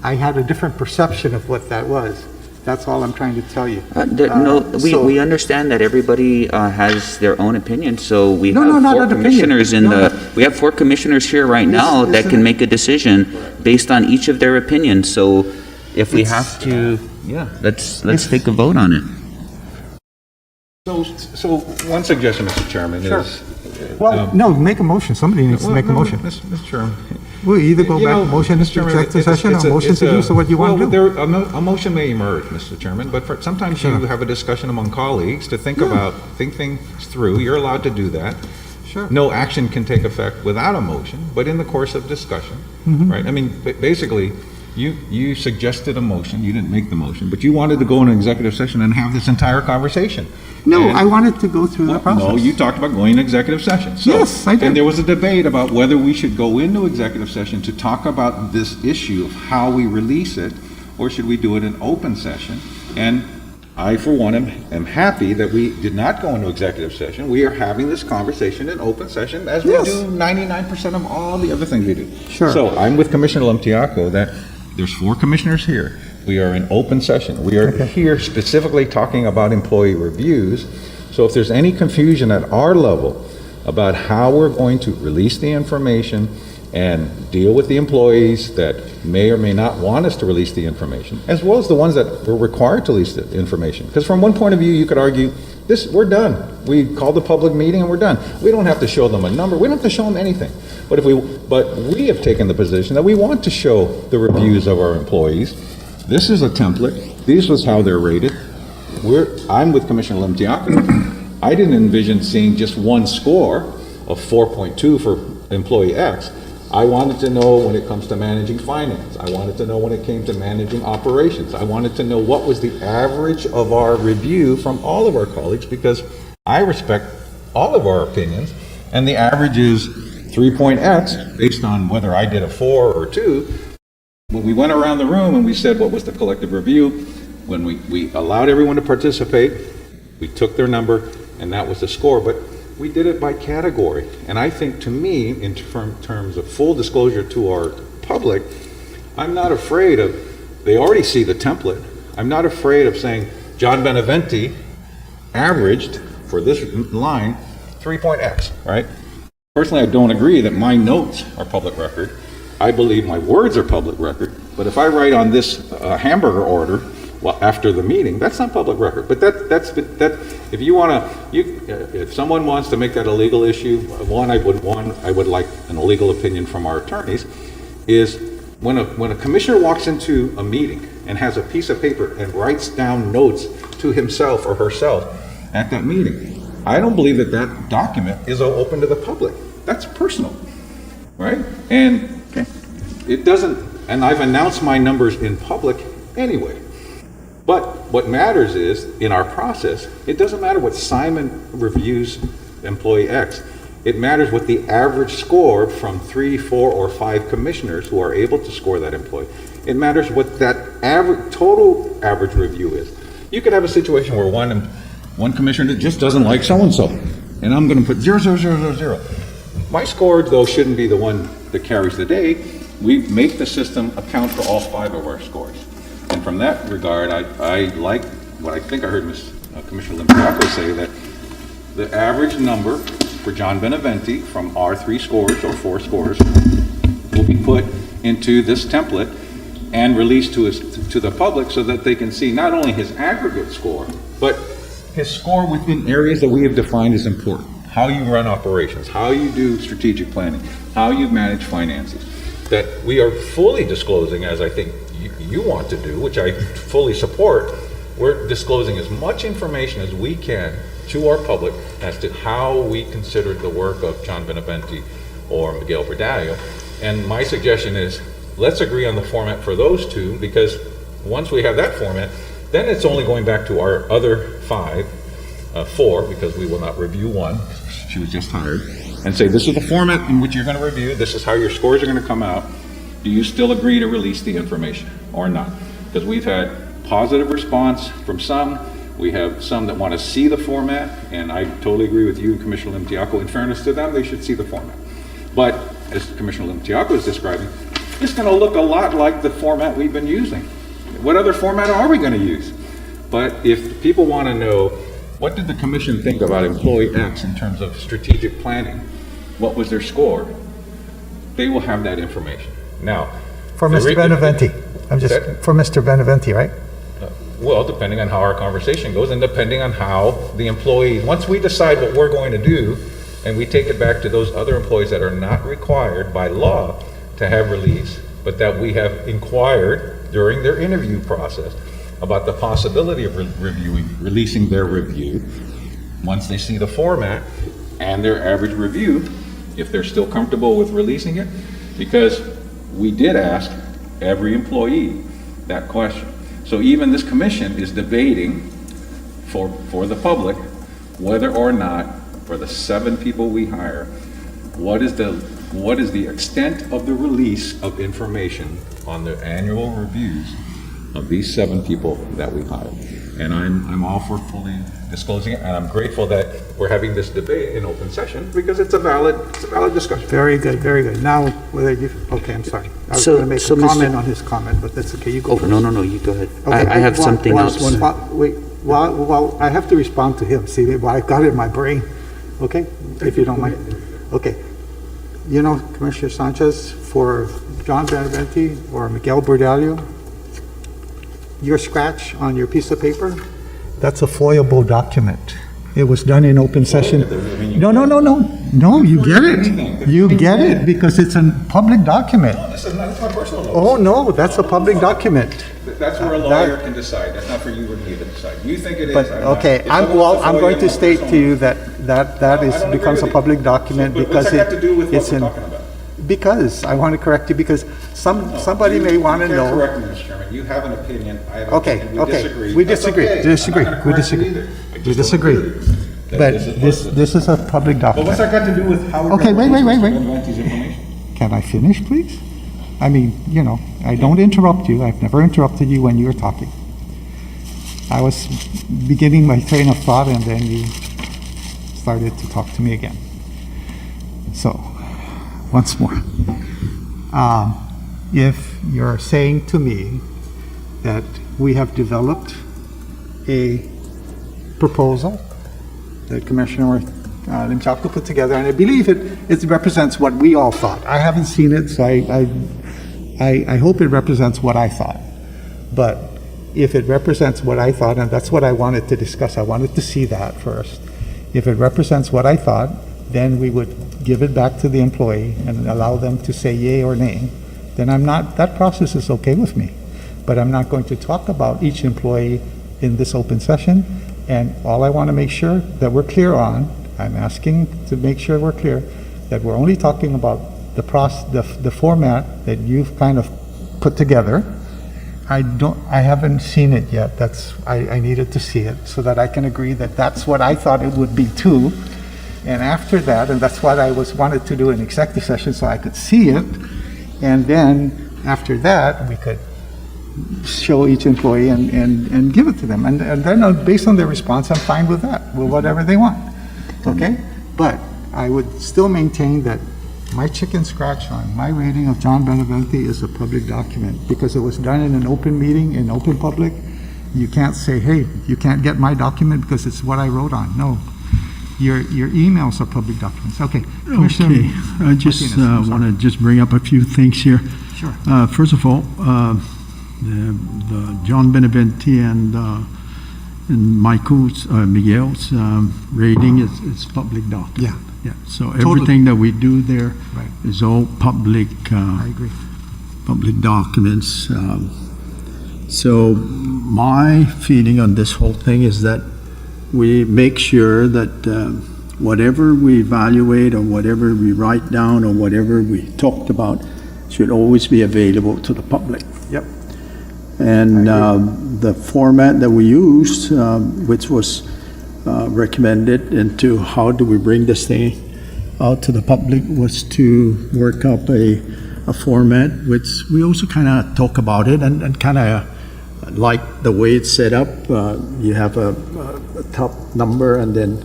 I had a different perception of what that was. That's all I'm trying to tell you. We understand that everybody has their own opinion, so we No, have no, not four an opinion. commissioners No, we have four commissioners here right now that can make a decision based on each of their opinions, so if we have to, let's take a vote on it. So one suggestion, Mr. Chairman, is... Well, no, make a motion. Somebody needs to make a motion. Mr. Chairman. We'll either go back, motion to Chairman, executive session, or motion to do so what you want to do. Well, a motion may emerge, Mr. Chairman, but sometimes you have a discussion among colleagues to think things through. You're allowed to do that. Sure. No action can take effect without a motion, but in the course of discussion, right? I mean, basically, you suggested a motion, you didn't make the motion, but you wanted to go in an executive session and have this entire conversation. No, And- I wanted to go through the process. No, you talked about going into executive session. So- Yes, I did. And there was a debate about whether we should go into executive session to talk about this issue of how we release it, or should we do it in open session? And I, for one, am happy that we did not go into executive session. We are having this conversation in open session, as we Yes. do 99% of all the other things we do. Sure. So I'm with Commissioner Lemtiaco that there's four commissioners here. We are in open session. We are here specifically talking about employee reviews. So if there's any confusion at our level about how we're going to release the information and deal with the employees that may or may not want us to release the information, as well as the ones that we're required to release the information. Because from one point of view, you could argue, we're done. We called the public meeting and we're done. We don't have to show them a number. We don't have to show them anything. But we have taken the position that we want to show the reviews of our employees. This is a template. This was how they're rated. I'm with Commissioner Lemtiaco. I didn't envision seeing just one score of 4.2 for employee X. I wanted to know when it comes to managing finance. I wanted to know when it came to managing operations. I wanted to know what was the average of our review from all of our colleagues, because I respect all of our opinions, and the average is 3.X based on whether I did a 4 or 2. When we went around the room and we said what was the collective review, when we allowed everyone to participate, we took their number, and that was the score. But we did it by category. And I think, to me, in terms of full disclosure to our public, I'm not afraid of, they already see the template. I'm not afraid of saying John Beneventi averaged for this line 3.X, right? Personally, I don't agree that my notes are public record. I believe my words are public record. But if I write on this hamburger order, well, after the meeting, that's not public record. But if you want to, if someone wants to make that a legal issue, I would like an illegal opinion from our attorneys, is when a commissioner walks into a meeting and has a piece of paper and writes down notes to himself or herself at that meeting, I don't believe that document is open to the public. That's personal, right? And it doesn't, and I've announced my numbers in public anyway. But what matters is, in our process, it doesn't matter what Simon reviews employee X. It matters what the average score from 3, 4, or 5 commissioners who are able to score that employee. It matters what that total average review is. You could have a situation where one commissioner just doesn't like so-and-so, and I'm gonna put 0, 0, 0, 0, 0. My score, though, shouldn't be the one that carries the day. We make the system account for all 5 of our scores. And from that regard, I like what I think I heard Commissioner Limpiaco say, that the average number for John Beneventi from our 3 scores or 4 scores will be put into this template and released to the public so that they can see not only his aggregate score, but his score within areas that we have defined as important. How you run operations, how you do strategic planning, how you manage finances, that we are fully disclosing, as I think you want to do, which I fully support. We're disclosing as much information as we can to our public as to how we considered the work of John Beneventi or Miguel Bradallo. And my suggestion is, let's agree on the format for those 2, because once we have that format, then it's only going back to our other 4, because we will not review 1. She was just hired, and say, this is the format in which you're going to review, this is how your scores are going to come out. Do you still agree to release the information or not? Because we've had positive response from some. We have some that want to see the format, and I totally agree with you, Commissioner Limpiaco. In fairness to them, they should see the format. But as Commissioner Limpiaco is describing, it's going to look a lot like the format we've been using. What other format are we going to use? But if people want to know, what did the commission think about employee X in terms of strategic planning? What was their score? They will have that information. Now, For Mr. Beneventi, for Mr. Beneventi, right? well, depending on how our conversation goes and depending on how the employees, once we decide what we're going to do, and we take it back to those other employees that are not required by law to have release, but that we have inquired during their interview process about the possibility of releasing their review. Once they see the format and their average review, if they're still comfortable with releasing it, because we did ask every employee that question. So even this commission is debating for the public whether or not, for the 7 people we hire, what is the extent of the release of information on the annual reviews of these 7 people that we hire. And I'm all for fully disclosing it, and I'm grateful that we're having this debate in open session because it's a valid discussion. Very good, very good. Now, whether you, okay, I'm sorry. I was So- going to make so a Mr. comment on his comment, but that's okay, you go Oh, first. no, you go ahead. Okay, I have something else. Wait, well, I have to respond to him, see, well, I got it in my brain, okay, if you don't mind. Okay, you know, Commissioner Sanchez, for John Beneventi or Miguel Bordallo, your scratch on your piece of paper, that's a foilable document. It was done in open session. No, you get it. You get it because it's a public document. That's my personal note. Oh, no, that's a public document. That's where a lawyer can decide. That's not for you or me to decide. You think it is. But, I'm not. okay, If someone wants to I'm FOIA going to my state personal to you notes- that I don't becomes agree a with public you. document But because what's that got to do with what it's we're in, talking about? because, I want to correct you, because somebody may want to You can't know. correct me, Mr. Chairman. You have an opinion. I have an Okay, opinion. okay. disagree. We That's disagree, okay. disagree, I'm not we gonna correct you disagree. either. I just We don't disagree. agree that But this is this is a public But what's document. that got to do with how we're Okay, going to wait. release Mr. Beneventi's information? Can I finish, please? I mean, you know, I don't interrupt you. I've never interrupted you when you were talking. I was beginning my train of thought and then you started to talk to me again. So, once more. If you're saying to me that we have developed a proposal that Commissioner Limchapko put together, and I believe it represents what we all thought. I haven't seen it, so I hope it represents what I thought. But if it represents what I thought, and that's what I wanted to discuss, I wanted to see that first. If it represents what I thought, then we would give it back to the employee and allow them to say yay or nay. Then that process is okay with me. But I'm not going to talk about each employee in this open session. And all I want to make sure that we're clear on, I'm asking to make sure we're clear, that we're only talking about the format that you've kind of put together. I haven't seen it yet. I needed to see it so that I can agree that that's what I thought it would be too. And after that, and that's what I wanted to do in executive session so I could see it. And then after that, we could show each employee and give it to them. And then based on their response, I'm fine with that, with whatever they want. Okay? But I would still maintain that my chicken scratch on my rating of John Beneventi is a public document because it was done in an open meeting, in open public. You can't say, hey, you can't get my document because it's what I wrote on. No. Your emails are public documents. Okay. Commissioner Okay, I just Martinez, I'm want to just bring up a few things here. Sure. First of all, the John Beneventi and Miguel's rating is public document. Yeah. Yeah, so Totally. everything that we do there Right. is all public, I agree. public documents. So my feeling on this whole thing is that we make sure that whatever we evaluate or whatever we write down or whatever we talked about should always be available to the public. Yep. And the format that we used, which was recommended into how do we bring this thing out to the public, was to work up a format which we also kind of talk about it and kind of like the way it's set up. You have a top number and then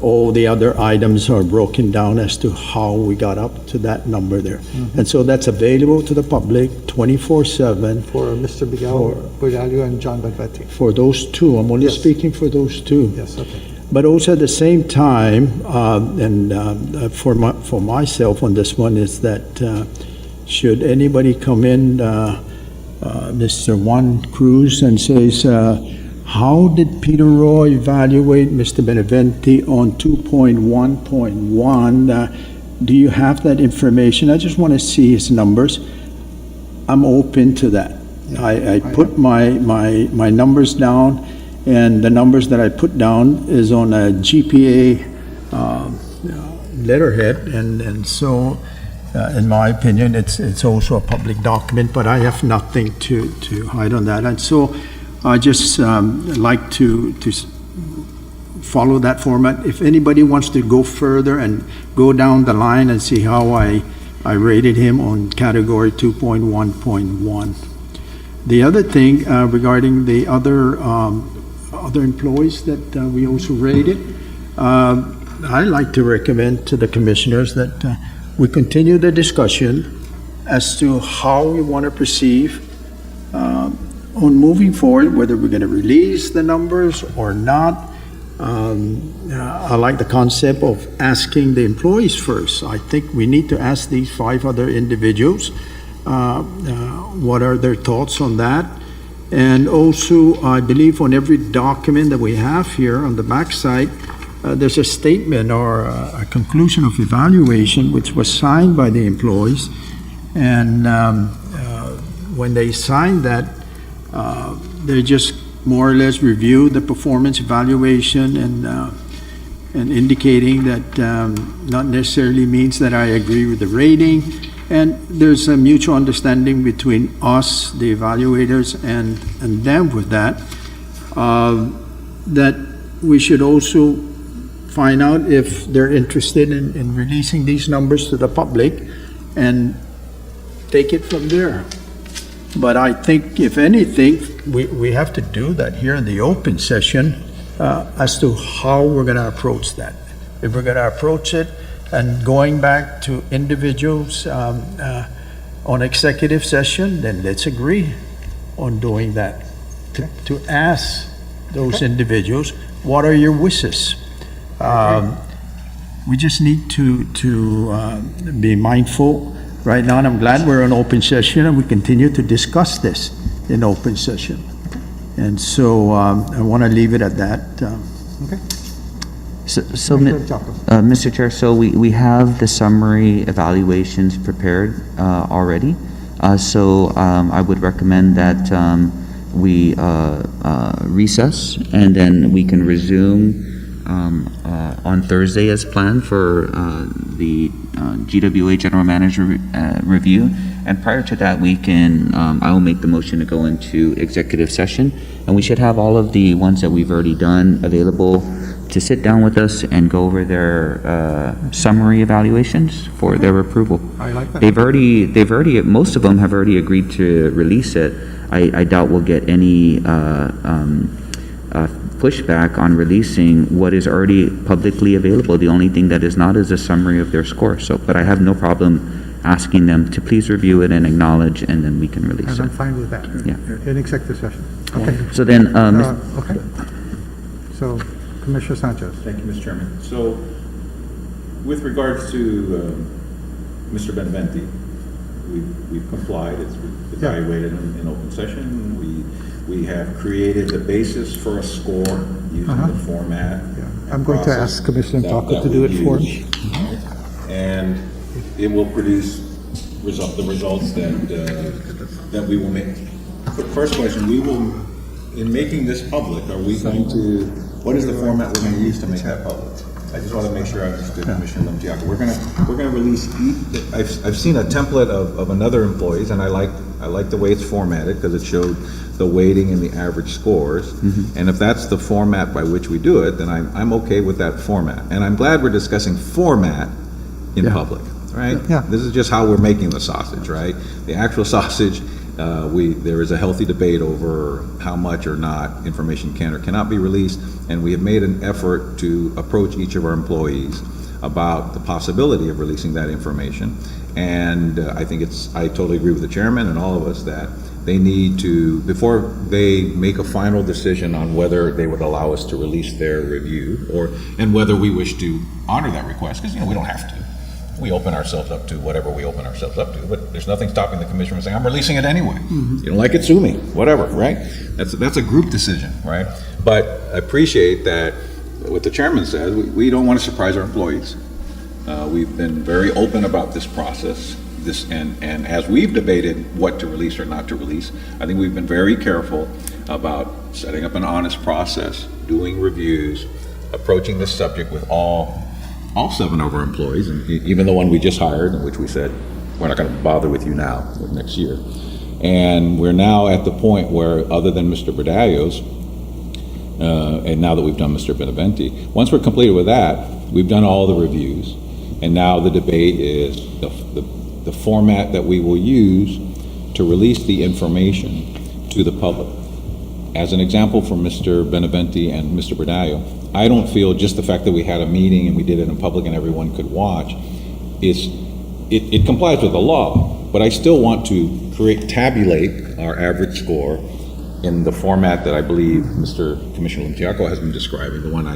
all the other items are broken down as to how we got up to that number there. And so that's available to the public 24/7 For Mr. Miguel Budalio and John Beneventi. for those two. I'm only Yes. speaking for those two. Yes, okay. But also at the same time, for myself on this one is that should anybody come in, Mr. Juan Cruz, and says, how did Peter Roy evaluate Mr. Beneventi on 2.1.1? Do you have that information? I just want to see his numbers. I'm open to that. I put my numbers down, and the numbers that I put down is on a GPA letterhead, and so in my opinion, it's also a public document, but I have nothing to hide on that. And so I just like to follow that format. If anybody wants to go further and go down the line and see how I rated him on category 2.1.1. The other thing regarding the other employees that we also rated, I'd like to recommend to the commissioners that we continue the discussion as to how we want to perceive on moving forward, whether we're going to release the numbers or not. I like the concept of asking the employees first. I think we need to ask these 5 other individuals what are their thoughts on that. And also, I believe on every document that we have here on the backside, there's a statement or a conclusion of evaluation which was signed by the employees. And when they signed that, they just more or less review the performance evaluation and indicating that not necessarily means that I agree with the rating. And there's a mutual understanding between us, the evaluators, and them with that, that we should also find out if they're interested in releasing these numbers to the public and take it from there. But I think, if anything, we have to do that here in the open session as to how we're going to approach that. If we're going to approach it and going back to individuals on executive session, then let's agree on doing that. To ask those individuals, what are your wishes? We just need to be mindful right now, and I'm glad we're in open session and we continue to discuss this in open session. And so I want to leave it at that. Okay. So, Mr. Chair, so we have the summary evaluations prepared already. So I would recommend that we recess and then we can resume on Thursday as planned for the GWA General Manager review. And prior to that, we can, I will make the motion to go into executive session. And we should have all of the ones that we've already done available to sit down with us and go over their summary evaluations for their approval. I like that. They've already, most of them have already agreed to release it. I doubt we'll get any pushback on releasing what is already publicly available. The only thing that is not is a summary of their score. So, but I have no problem asking them to please review it and acknowledge, and then we can release And I'm it. fine with that. Yeah. In executive session. Okay. So then, Okay. So, Commissioner Sanchez. Thank you, Mr. Chairman. So, with regards to Mr. Beneventi, we've complied, it's evaluated in open session. We have created the basis for a score using the format. Yeah. I'm going to process ask Commissioner that Mchako to we do it for me. use. And it will produce the results that we will make. First question, in making this public, what is the format we're going to use to make that public? I just want to make sure I understood Commissioner Mchako. We're going to release I've seen a template of another employee's, and I like the way it's formatted because it showed the weighting and the average scores. And if that's the format by which we do it, then I'm okay with that format. And I'm glad we're discussing format in public, right? Yeah. This is just how we're making the sausage, right? The actual sausage, there is a healthy debate over how much or not information can or cannot be released, and we have made an effort to approach each of our employees about the possibility of releasing that information. And I totally agree with the chairman and all of us that they need to, before they make a final decision on whether they would allow us to release their review, and whether we wish to honor that request, because we don't have to. We open ourselves up to whatever we open ourselves up to, but there's nothing stopping the commissioner from saying, I'm releasing it anyway. You don't like it, sue me, whatever, right? That's a group decision, right? But I appreciate that what the chairman said, we don't want to surprise our employees. We've been very open about this process, and as we've debated what to release or not to release, I think we've been very careful about setting up an honest process, doing reviews, approaching this subject with all 7 of our employees, and even the one we just hired, which we said, we're not going to bother with you now, next year. And we're now at the point where, other than Mr. Berdallo's, and now that we've done Mr. Beneventi, once we're completed with that, we've done all the reviews, and now the debate is the format that we will use to release the information to the public. As an example for Mr. Beneventi and Mr. Berdallo, I don't feel just the fact that we had a meeting and we did it in public and everyone could watch, it complies with the law, but I still want to tabulate our average score in the format that I believe Commissioner Mchako has been describing, the one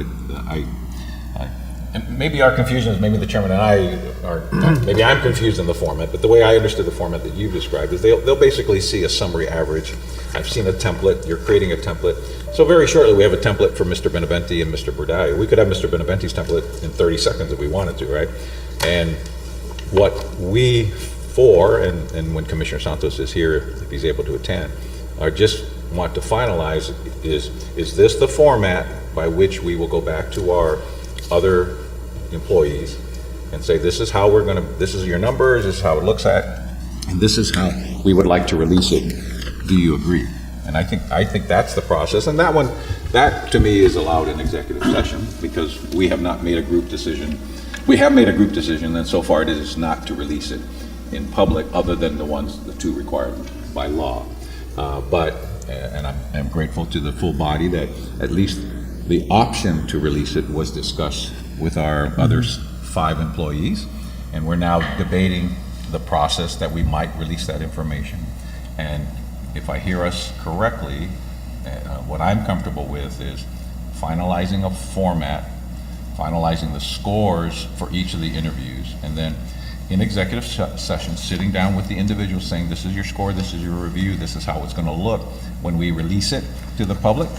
and maybe our confusion is maybe the chairman and I are, maybe I'm confused in the format, but the way I understood the format that you've described is they'll basically see a summary average. I've seen a template, you're creating a template. So very shortly we have a template for Mr. Beneventi and Mr. Berdallo. We could have Mr. Beneventi's template in 30 seconds if we wanted to, right? And what we and when Commissioner Santos is here, if he's able to attend, are just want to finalize is this the format by which we will go back to our other employees and say, this is how this is your numbers, this is how it looks at, and this is how we would like to release it. Do you agree? And I think that's the process, and that to me is allowed in executive session, because we have not made a group decision. We have made a group decision, and so far it is not to release it in public, other than the 2 required by law. And I'm grateful to the full body that at least the option to release it was discussed with our other 5 employees, and we're now debating the process that we might release that information. And if I hear us correctly, what I'm comfortable with is finalizing a format, finalizing the scores for each of the interviews, and then in executive session, sitting down with the individual saying, this is your score, this is your review, this is how it's going to look when we release it to the public.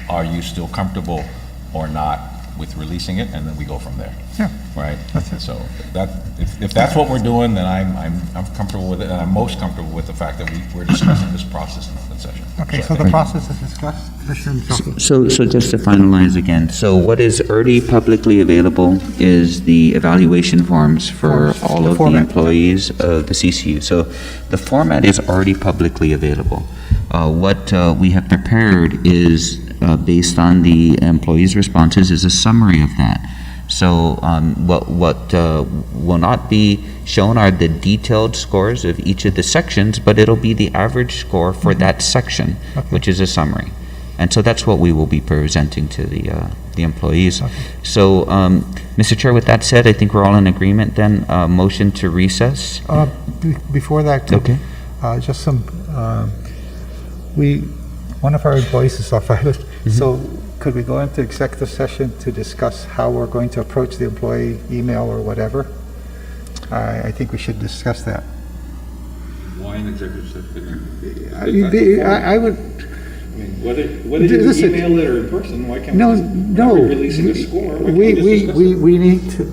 Are you still comfortable or not with releasing it? And then we go from there. Yeah. Right? So if that's what we're doing, then I'm comfortable with it, and I'm most comfortable with the fact that we're discussing this process in open session. Okay, so the process is discussed. Commissioner Mchako. So just to finalize again, so what is already publicly available is the evaluation forms for all of the employees of the CCU. So the format is already publicly available. What we have prepared is based on the employees' responses, is a summary of that. So what will not be shown are the detailed scores of each of the sections, but it'll be the average score for that section, which is a summary. And so that's what we will be presenting to the employees. So, Mr. Chair, with that said, I think we're all in agreement then. Motion to recess. Before that, Okay. just some, one of our employees is off island, so could we go into executive session to discuss how we're going to approach the employee email or whatever? I think we should discuss that. Why an executive session? I would, I mean, whether you Listen, email it or in person, why can't no, we just, no. after releasing a score, why can't we just discuss it? We need to,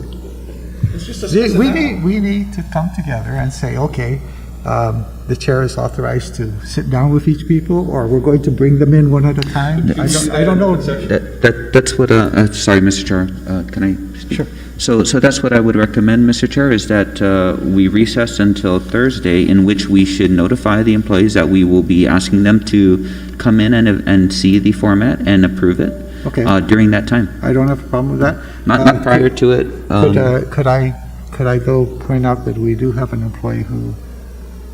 Let's just discuss it now. we need to come together and say, okay, the chair is authorized to sit down with each people, or we're going to bring them in one at a time? I don't know. That's what, sorry, Mr. Chair, can I speak? Sure. So that's what I would recommend, Mr. Chair, is that we recess until Thursday, in which we should notify the employees that we will be asking them to come in and see the format and approve it. Okay. During that time. I don't have a problem with that. Not prior to it. Could I though point out that we do have an employee who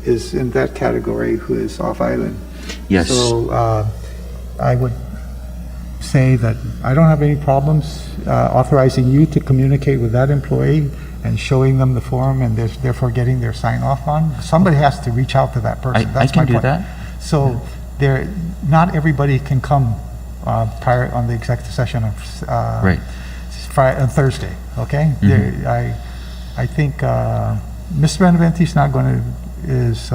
is in that category who is off island? Yes. So I would say that I don't have any problems authorizing you to communicate with that employee and showing them the form and therefore getting their sign off on. Somebody has to reach out to that person. I That's can my do point. that. So not everybody can come prior on the executive session of Right. on Thursday, okay? I think Ms. Benaventi's not is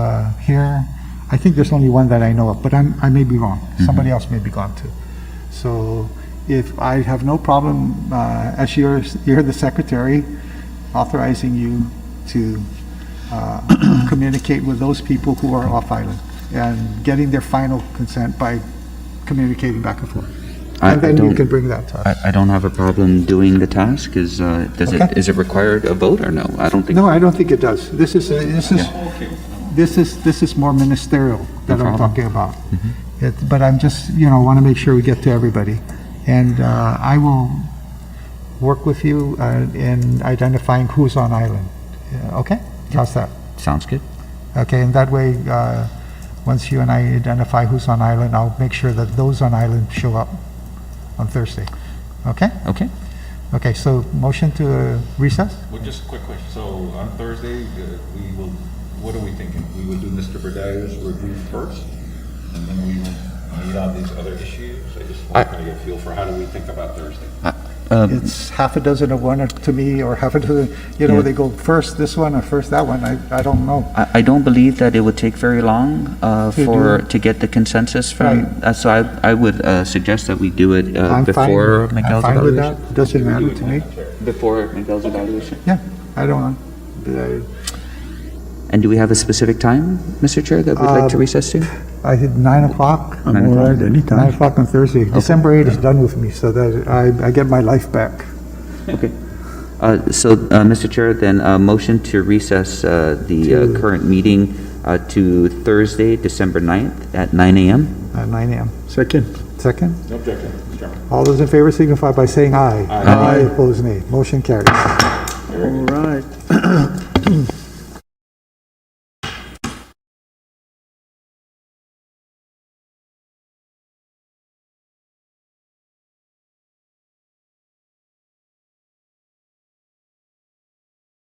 here. I think there's only one that I know of, but I may be wrong. Somebody else may be gone too. So if I have no problem, as you're the secretary, authorizing you to communicate with those people who are off island and getting their final consent by communicating back and forth. And then you can bring that to us. I don't have a problem doing the task. Is it required a vote or no? I don't think. No, I don't think it does. This is more ministerial that I'm talking about. But I'm just, want to make sure we get to everybody. And I will work with you in identifying who's on island. Okay? How's that? Sounds good. Okay, and that way, once you and I identify who's on island, I'll make sure that those on island show up on Thursday. Okay? Okay. Okay, so motion to recess? Well, just a quick question. So on Thursday, what are we thinking? We will do Mr. Berdaia's review first, and then we will meet on these other issues? I just want to get a feel for how do we think about Thursday? It's half a dozen of one to me, or half a dozen, they go first this one or first that one. I don't know. I don't believe that it would take very long to get the consensus from. So I would suggest that we do it before Miguel's I'm fine with evaluation. that. Doesn't matter to me. Before Miguel's evaluation. Yeah, I don't know. And do we have a specific time, Mr. Chair, that we'd like to recess to? I did 9 o'clock. I'm all right, anytime. 9 o'clock on Thursday. December 8 is done with me, so that I get my life back. Okay. Mr. Chair, then motion to recess the current meeting to Thursday, December 9th at 9 a.m. At 9 a.m. Second. Second? No objection, Mr. Chairman. All those in favor signify by saying aye. Aye. Opposed, nay. Motion carries. All right.